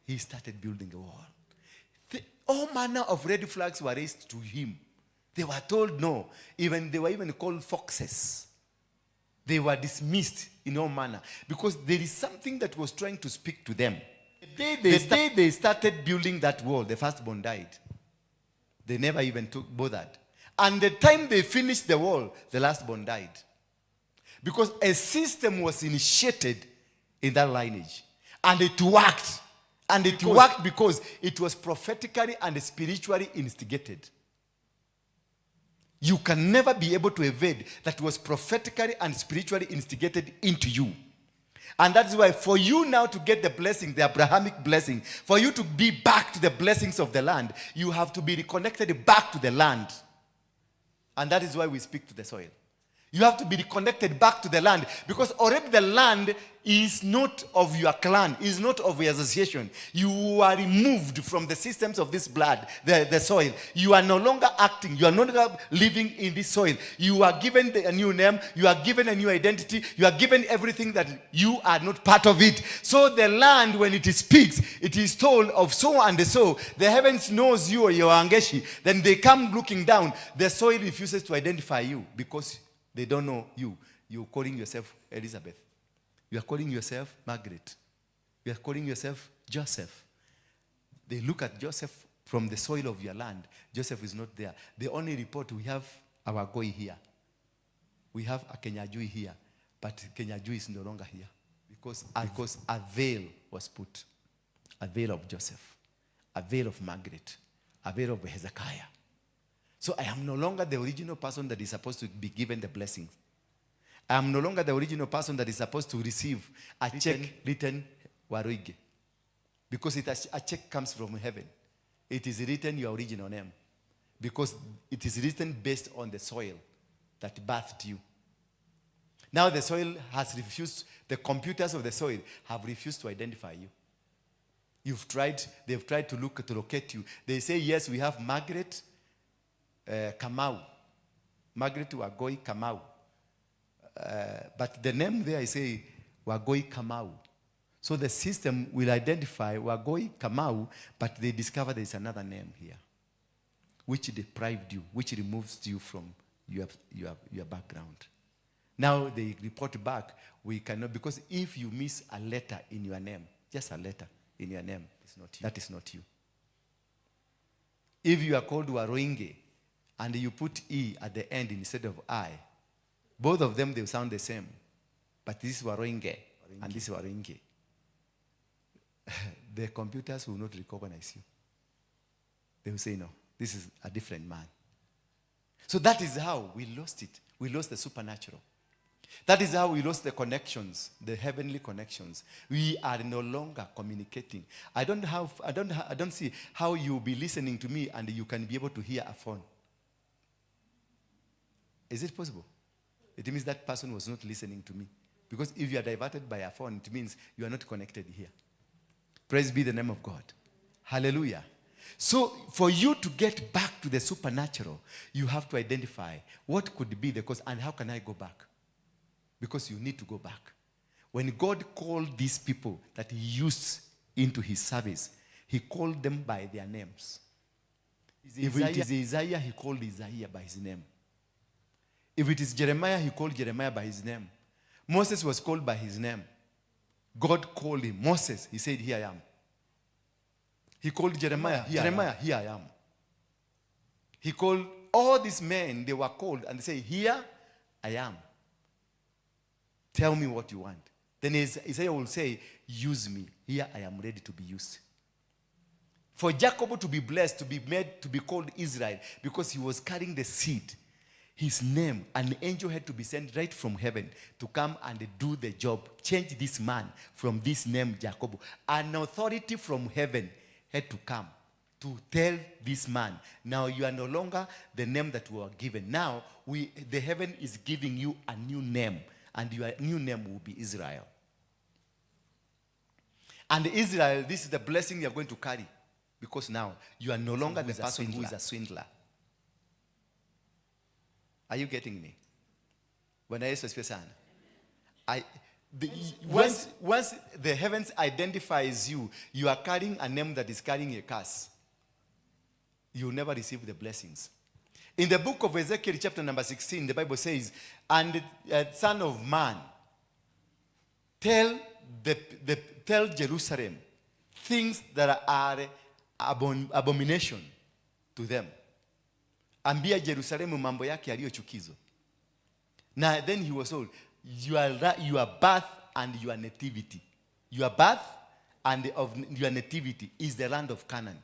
He started building a wall. All manner of red flags were raised to him. They were told no. They were even called foxes. They were dismissed in all manner because there is something that was trying to speak to them. The day they started building that wall, the firstborn died. They never even bothered. And the time they finished the wall, the lastborn died. Because a system was initiated in that lineage. And it worked. And it worked because it was prophetically and spiritually instigated. You can never be able to evade that was prophetically and spiritually instigated into you. And that's why for you now to get the blessing, the Abrahamic blessing, for you to be back to the blessings of the land, you have to be reconnected back to the land. And that is why we speak to the soil. You have to be reconnected back to the land because already the land is not of your clan, is not of your association. You are removed from the systems of this blood, the soil. You are no longer acting. You are no longer living in this soil. You are given a new name. You are given a new identity. You are given everything that you are not part of it. So the land, when it speaks, it is told of so and so. The heavens knows you or your angeshi. Then they come looking down. The soil refuses to identify you because they don't know you. You're calling yourself Elizabeth. You are calling yourself Margaret. You are calling yourself Joseph. They look at Joseph from the soil of your land. Joseph is not there. The only report we have our Goi here. We have a Kenyajui here. But Kenyajui is no longer here. Because a veil was put. A veil of Joseph. A veil of Margaret. A veil of Hezekiah. So I am no longer the original person that is supposed to be given the blessings. I am no longer the original person that is supposed to receive a check written Waruinge. Because a check comes from heaven. It is written your original name. Because it is written based on the soil that birthed you. Now the soil has refused, the computers of the soil have refused to identify you. They've tried to locate you. They say, yes, we have Margaret Kamau. Margaret Wagoi Kamau. But the name there I say Wagoi Kamau. So the system will identify Wagoi Kamau, but they discover there is another name here, which deprived you, which removes you from your background. Now they report back, we cannot, because if you miss a letter in your name, just a letter in your name, it's not you. That is not you. If you are called Waruinge, and you put E at the end instead of I, both of them, they sound the same. But this is Waruinge, and this is Waruinge. The computers will not recognize you. They will say, no, this is a different man. So that is how we lost it. We lost the supernatural. That is how we lost the connections, the heavenly connections. We are no longer communicating. I don't see how you'll be listening to me and you can be able to hear a phone. Is it possible? it means that person was not listening to me. Because if you are diverted by a phone, it means you are not connected here. Praise be the name of God. Hallelujah. So for you to get back to the supernatural, you have to identify what could be the cause and how can I go back? Because you need to go back. When God called these people that he used into his service, he called them by their names. If it is Isaiah, he called Isaiah by his name. If it is Jeremiah, he called Jeremiah by his name. Moses was called by his name. God called him. Moses, he said, here I am. He called Jeremiah, Jeremiah, here I am. He called all these men, they were called, and they say, here I am. Tell me what you want. Then Isaiah will say, use me. Here I am ready to be used. For Jacob to be blessed, to be made, to be called Israel, because he was carrying the seed, his name, an angel had to be sent right from heaven to come and do the job. Change this man from this name, Jacob. An authority from heaven had to come to tell this man, now you are no longer the name that we were given. Now, the heaven is giving you a new name, and your new name will be Israel. And Israel, this is the blessing you are going to carry. Because now, you are no longer the person who is a swindler. Are you getting me? When I say once the heavens identifies you, you are carrying a name that is carrying a curse. You will never receive the blessings. In the book of Ezekiel, chapter number 16, the Bible says, and son of man, tell Jerusalem things that are abomination to them. Ambia Jerusalem mambo yake yaliyo chukizo. Now then he was told, your birth and your nativity. Your birth and of your nativity is the land of Canaan.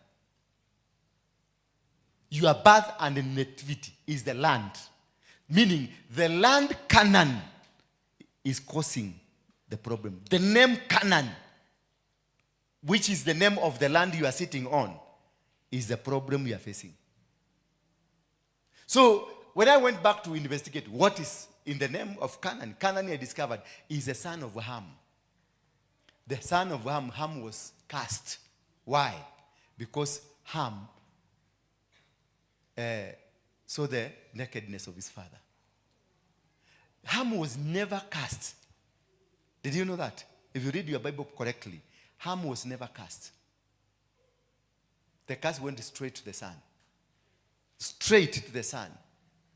Your birth and nativity is the land. Meaning the land Canaan is causing the problem. The name Canaan, which is the name of the land you are sitting on, is the problem you are facing. So, when I went back to investigate what is in the name of Canaan, Canaan I discovered is the son of Ham. The son of Ham, Ham was cast. Why? Because Ham saw the nakedness of his father. Ham was never cast. Did you know that? If you read your Bible correctly, Ham was never cast. The curse went straight to the son. Straight to the son.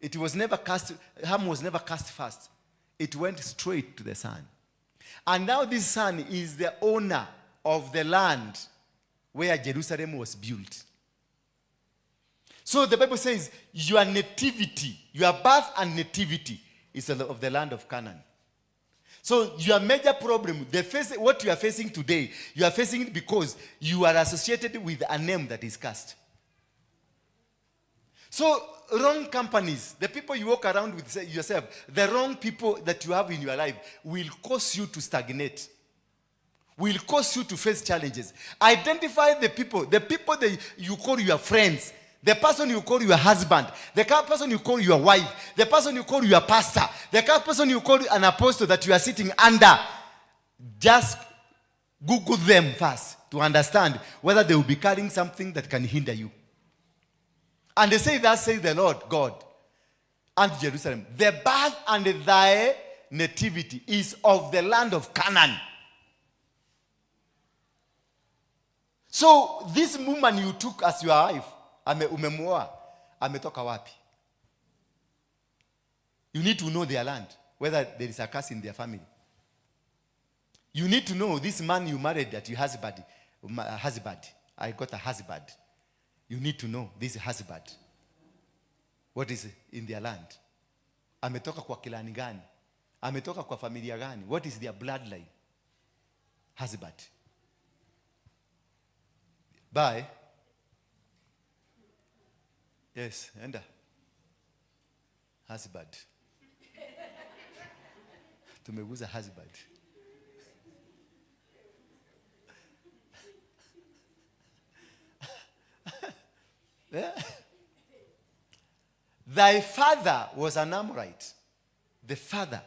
It was never cast, Ham was never cast first. It went straight to the son. And now this son is the owner of the land where Jerusalem was built. So the Bible says, your nativity, your birth and nativity is of the land of Canaan. So your major problem, what you are facing today, you are facing it because you are associated with a name that is cast. So wrong companies, the people you walk around with yourself, the wrong people that you have in your life will cause you to stagnate, will cause you to face challenges. Identify the people that you call your friends, the person you call your husband, the person you call your wife, the person you call your pastor, the person you call an apostle that you are sitting under. Just Google them first to understand whether they will be carrying something that can hinder you. And they say, thus says the Lord God and Jerusalem, the birth and thy nativity is of the land of Canaan. So this woman you took as your wife, umemuoa, ametoka wapi? You need to know their land, whether there is a curse in their family. You need to know this man you married that your husband, I got a husband. You need to know this husband. What is in their land? Ametoka kwa kilani gani? Ametoka kwa familia gani? What is their bloodline? Husband. Bye. Yes, enda. Husband. Tumeguza husband. Yeah. Thy father was an Amorite. the father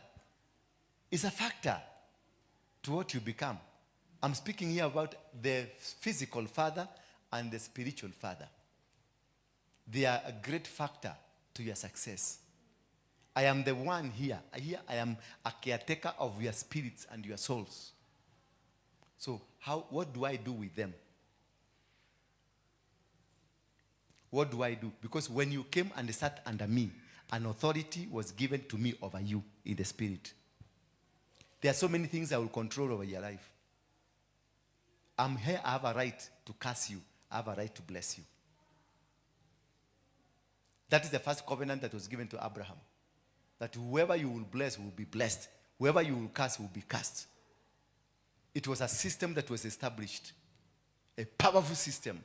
is a factor to what you become. I'm speaking here about the physical father and the spiritual father. They are a great factor to your success. I am the one here. Here I am a caretaker of your spirits and your souls. So what do I do with them? What do I do? Because when you came and sat under me, an authority was given to me over you in the spirit. There are so many things I will control over your life. I'm here, I have a right to curse you. I have a right to bless you. That is the first covenant that was given to Abraham. That whoever you will bless will be blessed. Whoever you will curse will be cursed. It was a system that was established. A powerful system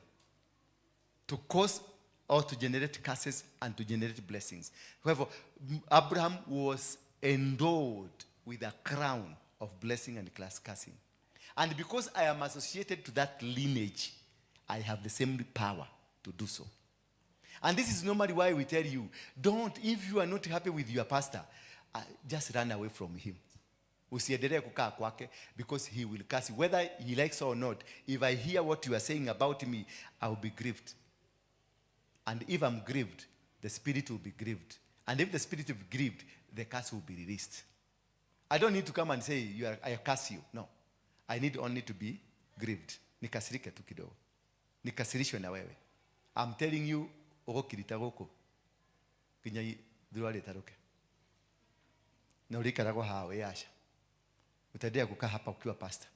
to cause or to generate curses and to generate blessings. However, Abraham was endowed with a crown of blessing and cursing. And because I am associated to that lineage, I have the same power to do so. And this is normally why we tell you, if you are not happy with your pastor, just run away from him. Usiendelee kukaa kwake, because he will curse you. Whether he likes or not, if I hear what you are saying about me, I will be grieved. And if I'm grieved, the spirit will be grieved. And if the spirit is grieved, the curse will be released. I don't need to come and say, I curse you. No. I need only to be grieved. Nikasirike tu kidogo. Nikasirishwe na wewe. I'm telling you, ogokiritaroko. Kinya Ndura letaroke. Na ulikarago hawe yasha. Utaendelea kukaa hapa ukiwa pastor.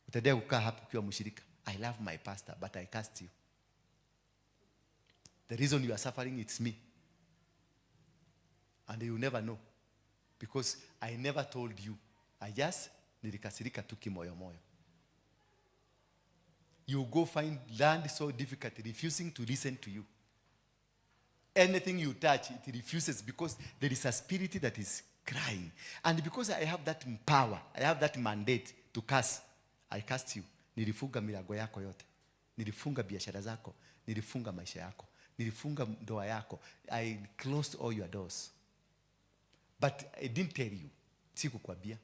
Utaendelea kukaa hapa ukiwa mshirika. I love my pastor, but I cast you. The reason you are suffering, it's me. And you never know. Because I never told you. I just nilikasirika tu kimoyo moyo. You go find land so difficult, refusing to listen to you. Anything you touch, it refuses, because there is a spirit that is crying. And because I have that power, I have that mandate to curse, I cast you. Nilifunga milango yako yote. Nilifunga biashara zako. Nilifunga maisha yako. Nilifunga ndoa yako. I closed all your doors. But I didn't tell you. Sikukwambia.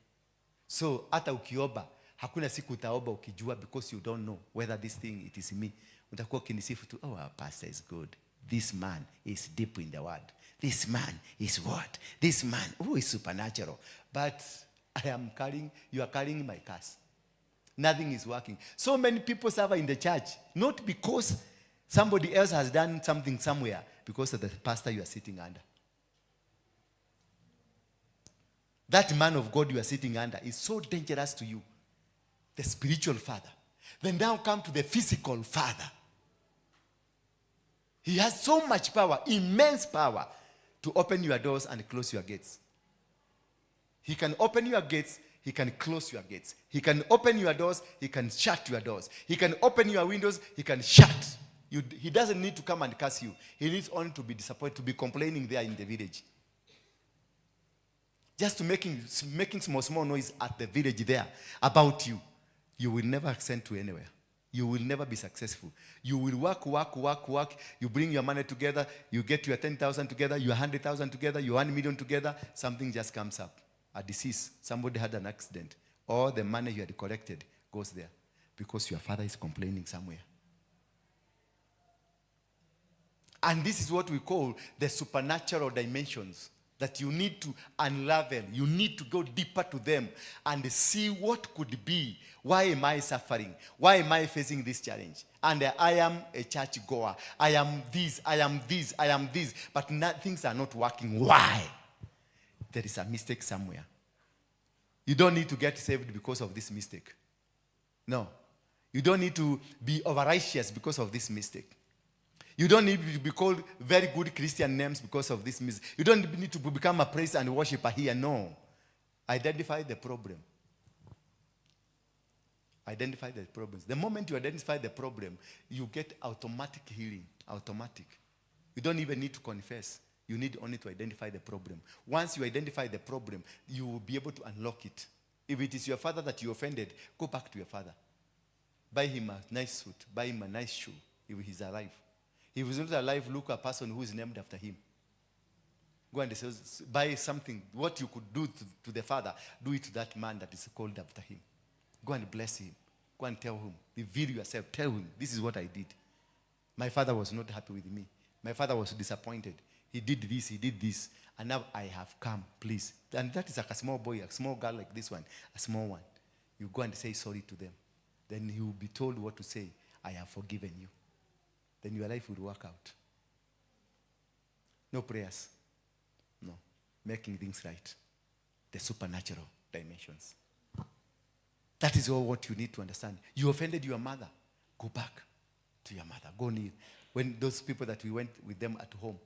So hata ukioba, hakuna siku utaoba ukijua, because you don't know whether this thing it is me. Utakuwa kinisifu tu, our pastor is good. This man is deep in the word. This man is what? This man, is supernatural. But you are carrying my curse. Nothing is working. So many people suffer in the church, not because somebody else has done something somewhere, because of the pastor you are sitting under. That man of God you are sitting under is so dangerous to you. The spiritual father. Then now come to the physical father. He has so much power, immense power, to open your doors and close your gates. He can open your gates, he can close your gates. He can open your doors, he can shut your doors. He can open your windows, he can shut. He doesn't need to come and curse you. He needs only to be disappointed, to be complaining there in the village. Just making small noise at the village there about you. You will never ascend to anywhere. You will never be successful. You will work. You bring your money together. You get your 10,000 together, your 100,000 together, your 1 million together. Something just comes up. A disease. Somebody had an accident. All the money you had collected goes there. Because your father is complaining somewhere. And this is what we call the supernatural dimensions. That you need to unravel. You need to go deeper to them and see what could be. Why am I suffering? Why am I facing this challenge? And I am a church goer. I am this. But things are not working. Why? There is a mistake somewhere. You don't need to get saved because of this mistake. No. You don't need to be over-righteous because of this mistake. You don't need to be called very good Christian names because of this mistake. You don't need to become a praise and worshiper here. No. Identify the problem. Identify the problems. The moment you identify the problem, you get automatic healing. Automatic. You don't even need to confess. You need only to identify the problem. Once you identify the problem, you will be able to unlock it. If it is your father that you offended, go back to your father. Buy him a nice suit. Buy him a nice shoe if he's alive. If he's not alive, look at a person who is named after him. Go and buy something. What you could do to the father, do it to that man that is called after him. Go and bless him. Go and tell him. Reveal yourself. Tell him, this is what I did. My father was not happy with me. My father was disappointed. He did this. And now I have come, please. And that is like a small boy, a small girl like this one, a small one. You go and say sorry to them. Then he will be told what to say. I have forgiven you. Then your life will work out. No prayers. No. Making things right. The supernatural dimensions. That is all what you need to understand. You offended your mother. Go back to your mother. Go kneel. When those people that we went with them at home.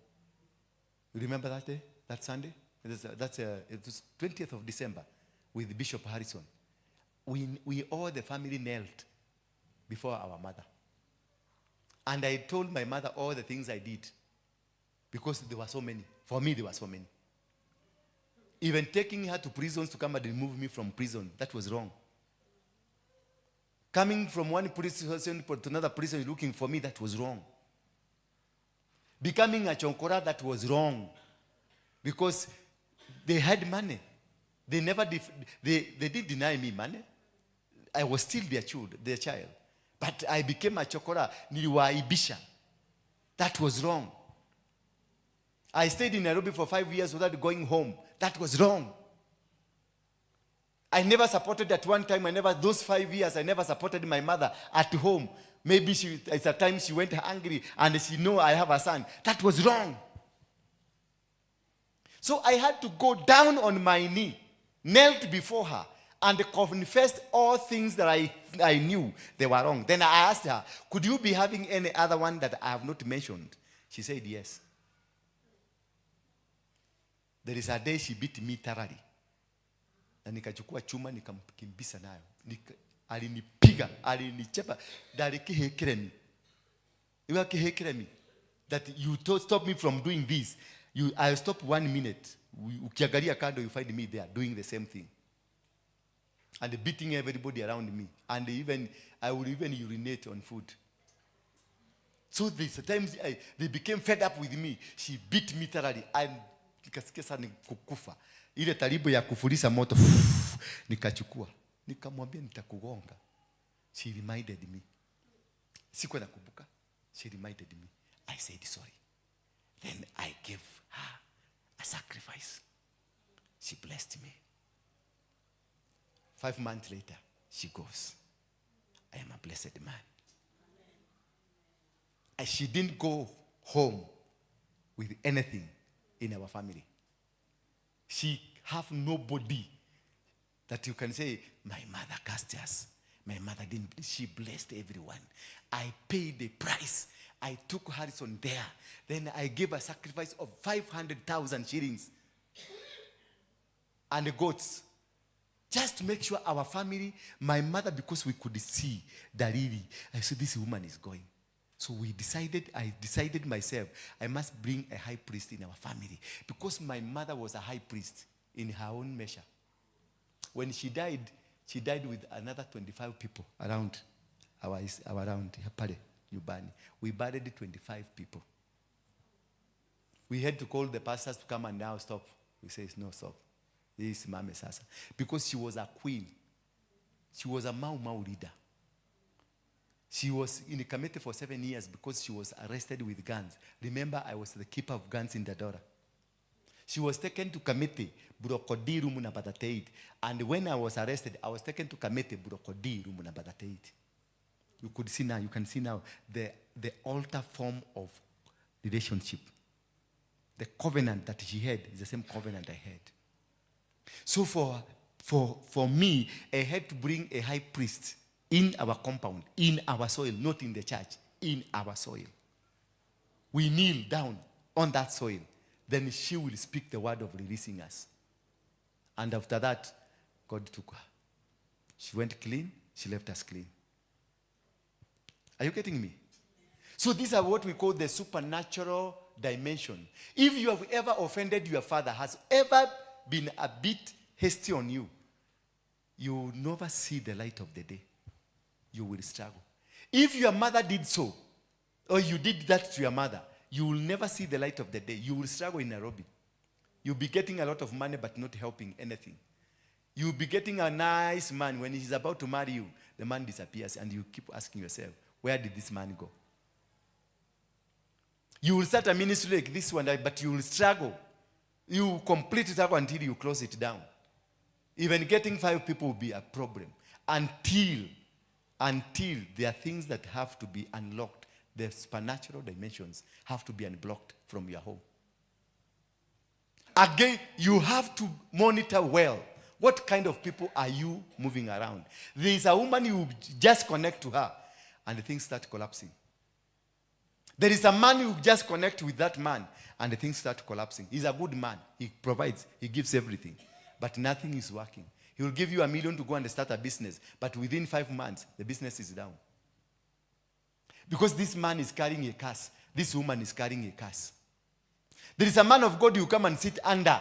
You remember that day? That Sunday? It was 20th of December with Bishop Harrison. We all, the family, knelt before our mother. And I told my mother all the things I did. Because there were so many. For me, there were so many. Even taking her to prisons to come and remove me from prison, that was wrong. Coming from one prison to another prison looking for me, that was wrong. Becoming a chonkora, that was wrong. Because they had money. They never they didn't deny me money. I was still their child. But I became a chokora. Niliwaibisha. That was wrong. I stayed in Nairobi for 5 years without going home. That was wrong. I never supported at one time. Those 5 years, I never supported my mother at home. Maybe at a time she went hungry and she knew I have a son. That was wrong. So I had to go down on my knee, knelt before her, and confessed all things that I knew they were wrong. Then I asked her, could you be having any other one that I have not mentioned? She said yes. There is a day she beat me thoroughly. Na nikachukua chuma nikamkimbisa nayo. Alinipiga, alinichapa, dalikihekere mi. Iwa kihekere mi. That you stop me from doing this. I'll stop 1 minute. Ukiangalia kando, you find me there doing the same thing. And beating everybody around me. And I would even urinate on food. So sometimes they became fed up with me. She beat me thoroughly. And nikasikia sana kukufa. Ile taribu ya kufurisa moto nikachukua. Nikamwambia nitakugonga. She reminded me. Sikuwa nakumbuka. She reminded me. I said sorry. Then I gave her a sacrifice. She blessed me. 5 months later, she goes, I am a blessed man. And she didn't go home with anything in our family. She have nobody that you can say, my mother cast us. My mother didn't. She blessed everyone. I paid the price. I took Harrison there. Then I gave a sacrifice of 500,000 shillings. And the goats. Just to make sure our family, my mother, because we could see Dalili, I said, this woman is going. So I decided myself, I must bring a high priest in our family. Because my mother was a high priest in her own measure. When she died with another 25 people around Pale, Nyumbani. We buried 25 people. We had to call the pastors to come and now stop. We say, no, stop. This is Mame Sasa. Because she was a queen. She was a Mau Mau leader. She was in the committee for 7 years because she was arrested with guns. Remember, I was the keeper of guns in Ndura. She was taken to committee, Burokodi Rumu na Badateit. And when I was arrested, I was taken to committee, Burokodi Rumu na Badateit. You can see now the altar form of relationship. The covenant that she had is the same covenant I had. So for me, I had to bring a high priest in our compound, in our soil, not in the church, in our soil. We kneel down on that soil. Then she will speak the word of releasing us. And after that, God took her. She went clean. She left us clean. Are you getting me? So these are what we call the supernatural dimension. If you have ever offended your father, has ever been a bit hasty on you, you will never see the light of the day. You will struggle. If your mother did so, or you did that to your mother, you will never see the light of the day. You will struggle in Nairobi. You'll be getting a lot of money but not helping anything. You'll be getting a nice man. When he's about to marry you, the man disappears and you keep asking yourself, where did this man go? You will start a ministry like this one, but you will struggle. You will complete it up until you close it down. Even getting 5 people will be a problem. Until there are things that have to be unlocked. The supernatural dimensions have to be unblocked from your home. Again, you have to monitor well. What kind of people are you moving around? There is a woman, you just connect to her and things start collapsing. There is a man, you just connect with that man and things start collapsing. He's a good man. He provides. He gives everything. But nothing is working. He will give you $1 million to go and start a business. But within 5 months, the business is down. Because this man is carrying a curse. This woman is carrying a curse. There is a man of God you come and sit under.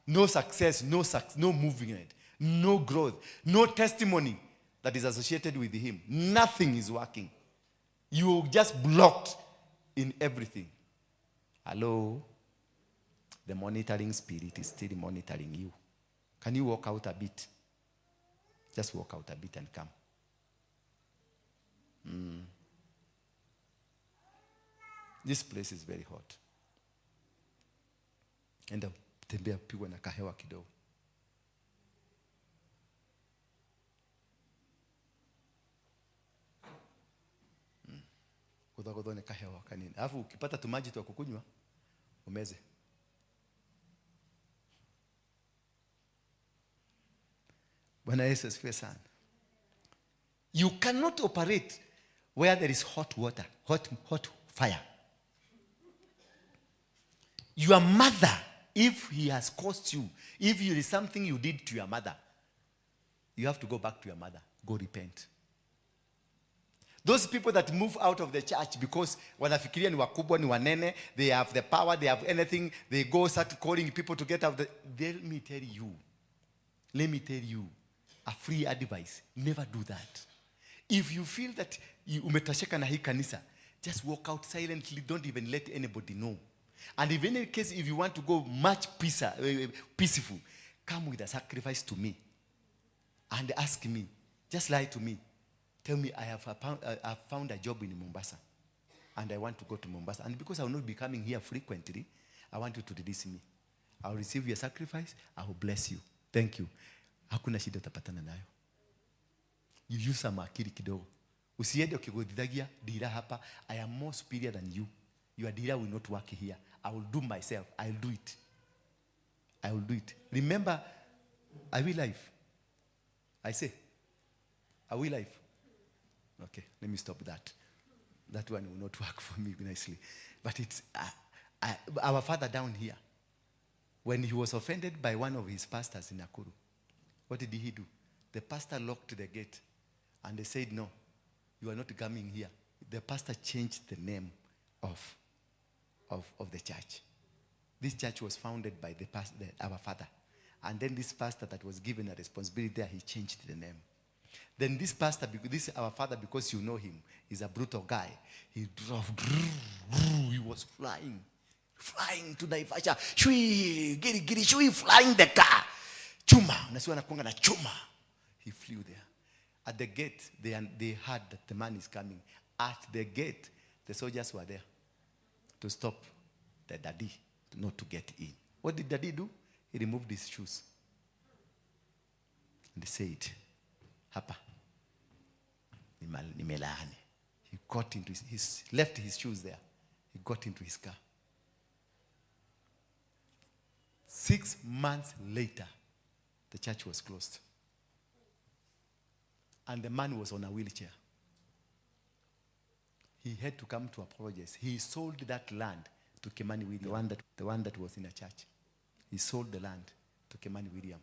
No success, no movement, no growth, no testimony that is associated with him. Nothing is working. You just blocked in everything. Hello? The monitoring spirit is still monitoring you. Can you walk out a bit? Just walk out a bit and come. This place is very hot. Enda tembea pigwa na kahewa kidogo. Kudogodone kahewa kanini. Alafu ukipata tumaji tu kukunywa umeze. Bwana Yesu asifiwe sana. You cannot operate where there is hot water, hot fire. Your mother, if he has caused you, if there is something you did to your mother, you have to go back to your mother. Go repent. Those people that move out of the church because wanafikiria ni wakubwa, ni wanene, they have the power, they have anything, they go start calling people to get out. Let me tell you, a free advice, never do that. If you feel that umetasheka na hii kanisa, just walk out silently, don't even let anybody know. And if in any case, if you want to go much peaceful, come with a sacrifice to me and ask me, just lie to me. Tell me, I have found a job in Mombasa and I want to go to Mombasa. And because I will not be coming here frequently, I want you to release me. I will receive your sacrifice. I will bless you. Thank you. Hakuna shida utapatana nayo. You use some akili kidogo. Usiende ukigodhidagia dira hapa. I am more superior than you. Your dira will not work here. I will do myself. I will do it. I will do it. Remember, are we live? I say, are we live? Okay, let me stop that. That one will not work for me nicely. But it's our father down here. When he was offended by one of his pastors in Nakuru, what did he do? The pastor locked the gate and they said, no, you are not coming here. The pastor changed the name of the church. This church was founded by our father. And then this pastor that was given a responsibility there, he changed the name. Then this pastor, our father, because you know him, is a brutal guy. He drove, he was flying to Naivasha. Shui, giri, shui, flying the car. Chuma, nasiwa nakuanga na chuma. He flew there. At the gate, they heard that the man is coming. At the gate, the soldiers were there to stop the daddy not to get in. What did daddy do? He removed his shoes. And he said, hapa, nimelaani. He got into left his shoes there. He got into his car. 6 months later, the church was closed. And the man was on a wheelchair. He had to come to apologize. He sold that land to Kimani William, the one that was in a church. He sold the land to Kimani William.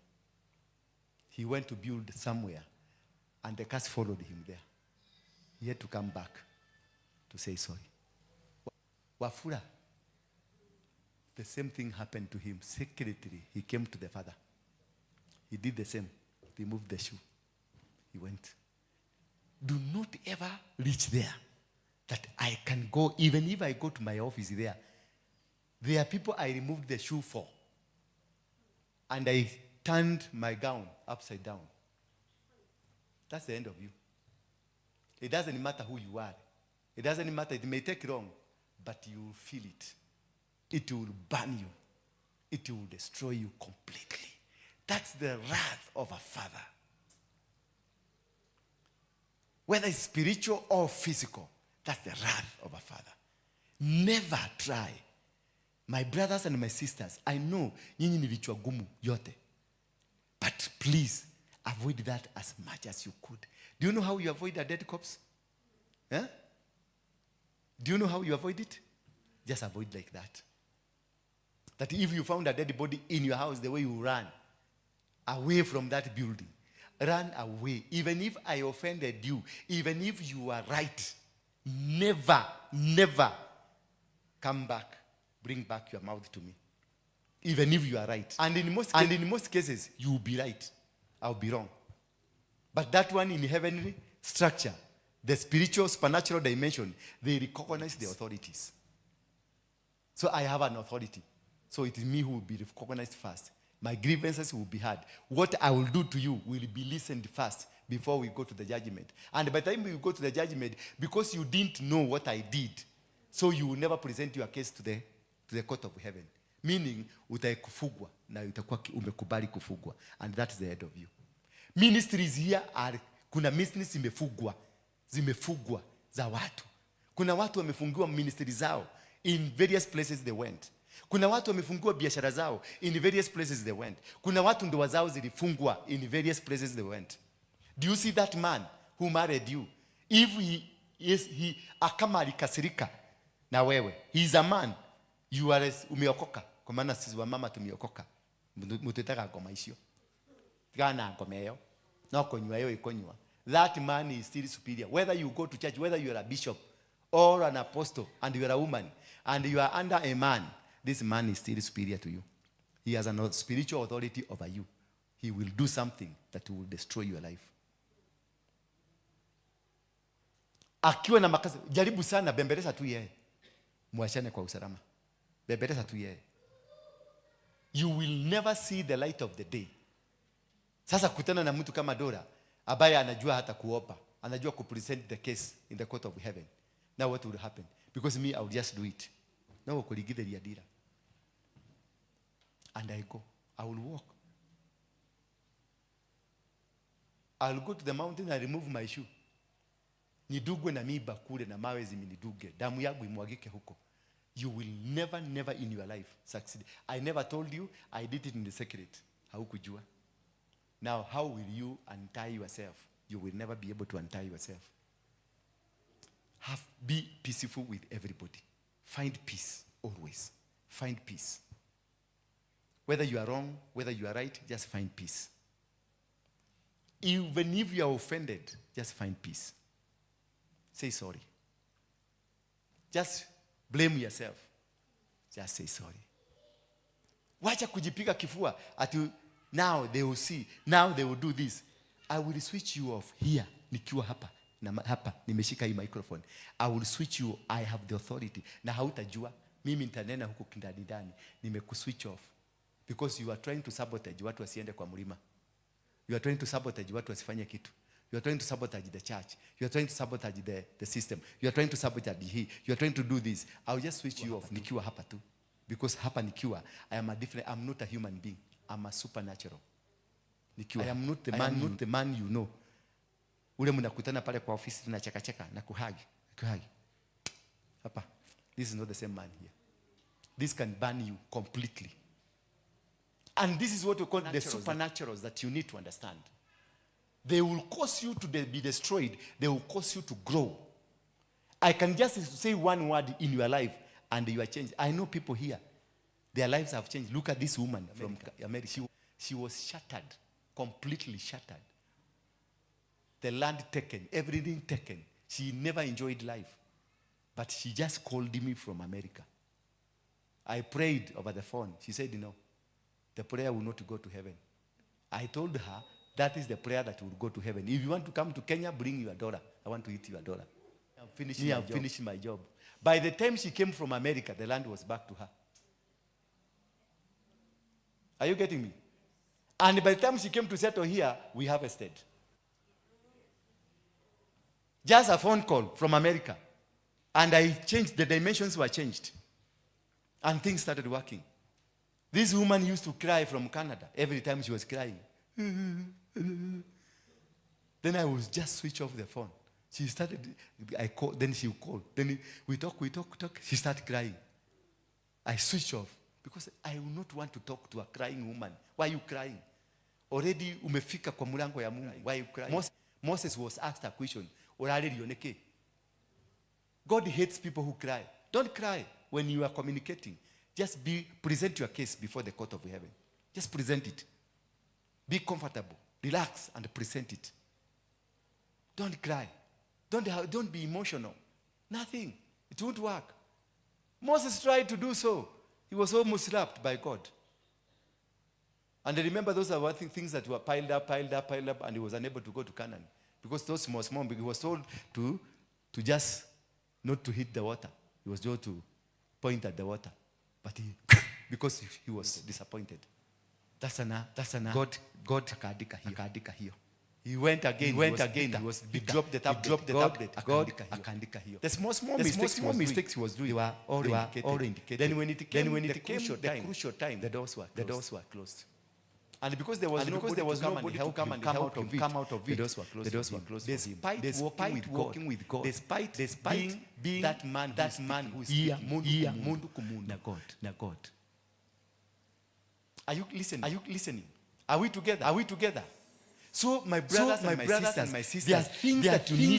He went to build somewhere, and the curse followed him there. He had to come back to say sorry. Wafula, the same thing happened to him. Secretly, he came to the father. He did the same. Removed the shoe. He went. Do not ever reach there that I can go, even if I go to my office there. There are people I removed the shoe for. and I turned my gown upside down. That's the end of you. It doesn't matter who you are. It doesn't matter. It may take long, but you will feel it. It will burn you. It will destroy you completely. That's the wrath of a father. Whether it's spiritual or physical, that's the wrath of a father. Never try. My brothers and my sisters, I know nyinyi ni vichwa gumu yote. But please, avoid that as much as you could. Do you know how you avoid a dead corpse? Huh? Do you know how you avoid it? Just avoid like that. That if you found a dead body in your house, the way you run away from that building, run away. Even if I offended you, even if you are right, never, never come back, bring back your mouth to me. Even if you are right. And in most cases, you will be right. I'll be wrong. But that one in heavenly structure, the spiritual, supernatural dimension, they recognize the authorities. So I have an authority. So it is me who will be recognized first. My grievances will be heard. What I will do to you will be listened first before we go to the judgment. And by the time we go to the judgment, because you didn't know what I did, so you will never present your case to the court of heaven. Meaning, utaikufugwa na utakuwa umekubali kufugwa. And that is the end of you. Ministries here are, kuna ministries zimefugwa za watu. Kuna watu wamefungiwa ministry zao in various places they went. Kuna watu wamefungiwa biashara zao in various places they went. Kuna watu ndoa zao zilifungwa in various places they went. Do you see that man who married you? If he akama alikasirika na wewe, he is a man, you are umeokoka. Kwa maana sisi wa mama tumeokoka. Mututaka ngoma icio. Tigana ngoma iyo. Na konywa iyo ikonywa. That man is still superior. Whether you go to church, whether you are a bishop or an apostle and you are a woman and you are under a man, this man is still superior to you. He has a spiritual authority over you. He will do something that will destroy your life. Akiwa na makazi, jaribu sana, bembeleza tu yeye. Muachane kwa usalama. Bembeleza tu yeye. You will never see the light of the day. Sasa kutana na mtu kama Ndura, ambaye anajua hata kuopa, anajua kupresent the case in the court of heaven. Now what will happen? Because me, I will just do it. Now kuligitheria dira. And I go. I will walk. I will go to the mountain and remove my shoe. Nidugwe na miba kule na mawe ziminiduge. Damu yangu imwagike huko. You will never, never in your life succeed. I never told you. I did it in the secret. Haukujua. Now, how will you untie yourself? You will never be able to untie yourself. Be peaceful with everybody. Find peace always. Find peace. Whether you are wrong, whether you are right, just find peace. Even if you are offended, just find peace. Say sorry. Just blame yourself. Just say sorry. Wacha kujipiga kifua. Now they will see. Now they will do this. I will switch you off here. Nikiwa hapa. Hapa. Nimeshika hii microphone. I will switch you. I have the authority. Na hautajua. Mimi nitanena huko kindani. Nimekuswitch off. Because you are trying to sabotage watu wasiende kwa mlima. You are trying to sabotage watu wasifanye kitu. You are trying to sabotage the church. You are trying to sabotage the system. You are trying to sabotage he. You are trying to do this. I will just switch you off. Nikiwa hapa tu. Because hapa nikiwa, I'm not a human being. I'm a supernatural. Nikiwa. I am not the man you know. Ule mnakutana pale kwa ofisi tunacheka na kuhagi. Hapa. This is not the same man here. This can burn you completely. And this is what we call the supernaturals that you need to understand. They will cause you to be destroyed. They will cause you to grow. I can just say one word in your life and you are changed. I know people here. Their lives have changed. Look at this woman from America. She was shattered. Completely shattered. The land taken. Everything taken. She never enjoyed life. But she just called me from America. I prayed over the phone. She said, no. The prayer will not go to heaven. I told her, that is the prayer that will go to heaven. If you want to come to Kenya, bring your dollar. I want to eat your dollar. I'm finishing my job. By the time she came from America, the land was back to her. Are you getting me? And by the time she came to settle here, we harvested. Just a phone call from America. And I changed, the dimensions were changed. And things started working. This woman used to cry from Canada every time she was crying. Then I was just switch off the phone. She started, I called, then she called. Then we talk. She started crying. I switched off because I will not want to talk to a crying woman. Why are you crying? Already umefika kwa mulango ya Mungu. Why are you crying? Moses was asked a question. God hates people who cry. Don't cry when you are communicating. Just present your case before the court of heaven. Just present it. Be comfortable. Relax and present it. Don't cry. Don't be emotional. Nothing. It won't work. Moses tried to do so. He was almost slapped by God. And I remember those are things that were piled up, and he was unable to go to Canaan. Because those small, he was told to just not to hit the water. He was told to point at the water. But because he was disappointed. That's an God akaandika hiyo. He went again. He dropped the tablet. The small mistakes he was doing, they were all indicated. Then when it came the crucial time, the doors were closed. And because there was nobody to come out of it, the doors were closed. Despite walking with God, despite being that man who is mundu kumuna God. Are you listening? Are we together? So my brothers and my sisters, there are things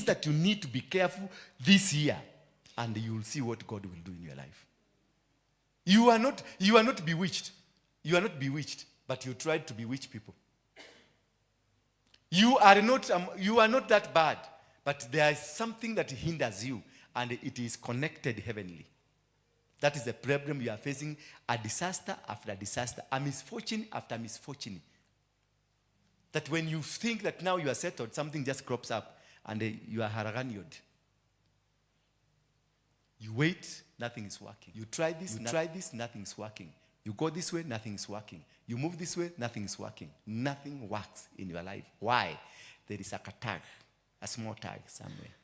that you need to be careful this year, and you will see what God will do in your life. You are not bewitched. You are not bewitched, but you tried to bewitch people. You are not that bad, but there is something that hinders you, and it is connected heavenly. That is the problem you are facing, a disaster after disaster, a misfortune after misfortune. That when you think that now you are settled, something just crops up and you are haraganiod. You wait, nothing is working. You try this, nothing is working. You go this way, nothing is working. You move this way, nothing is working. Nothing works in your life. Why? There is a tag, a small tag somewhere.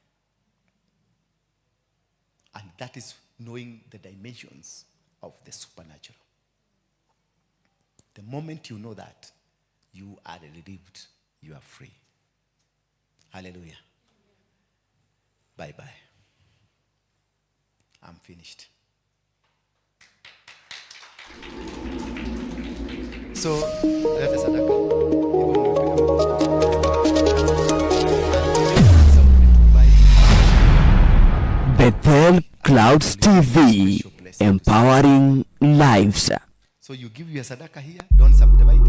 And that is knowing the dimensions of the supernatural. The moment you know that, you are relieved. You are free. Hallelujah. Bye-bye. I'm finished. So, let us Bethel Clouds TV, empowering lives. So you give your sadaka here, don't subdivide.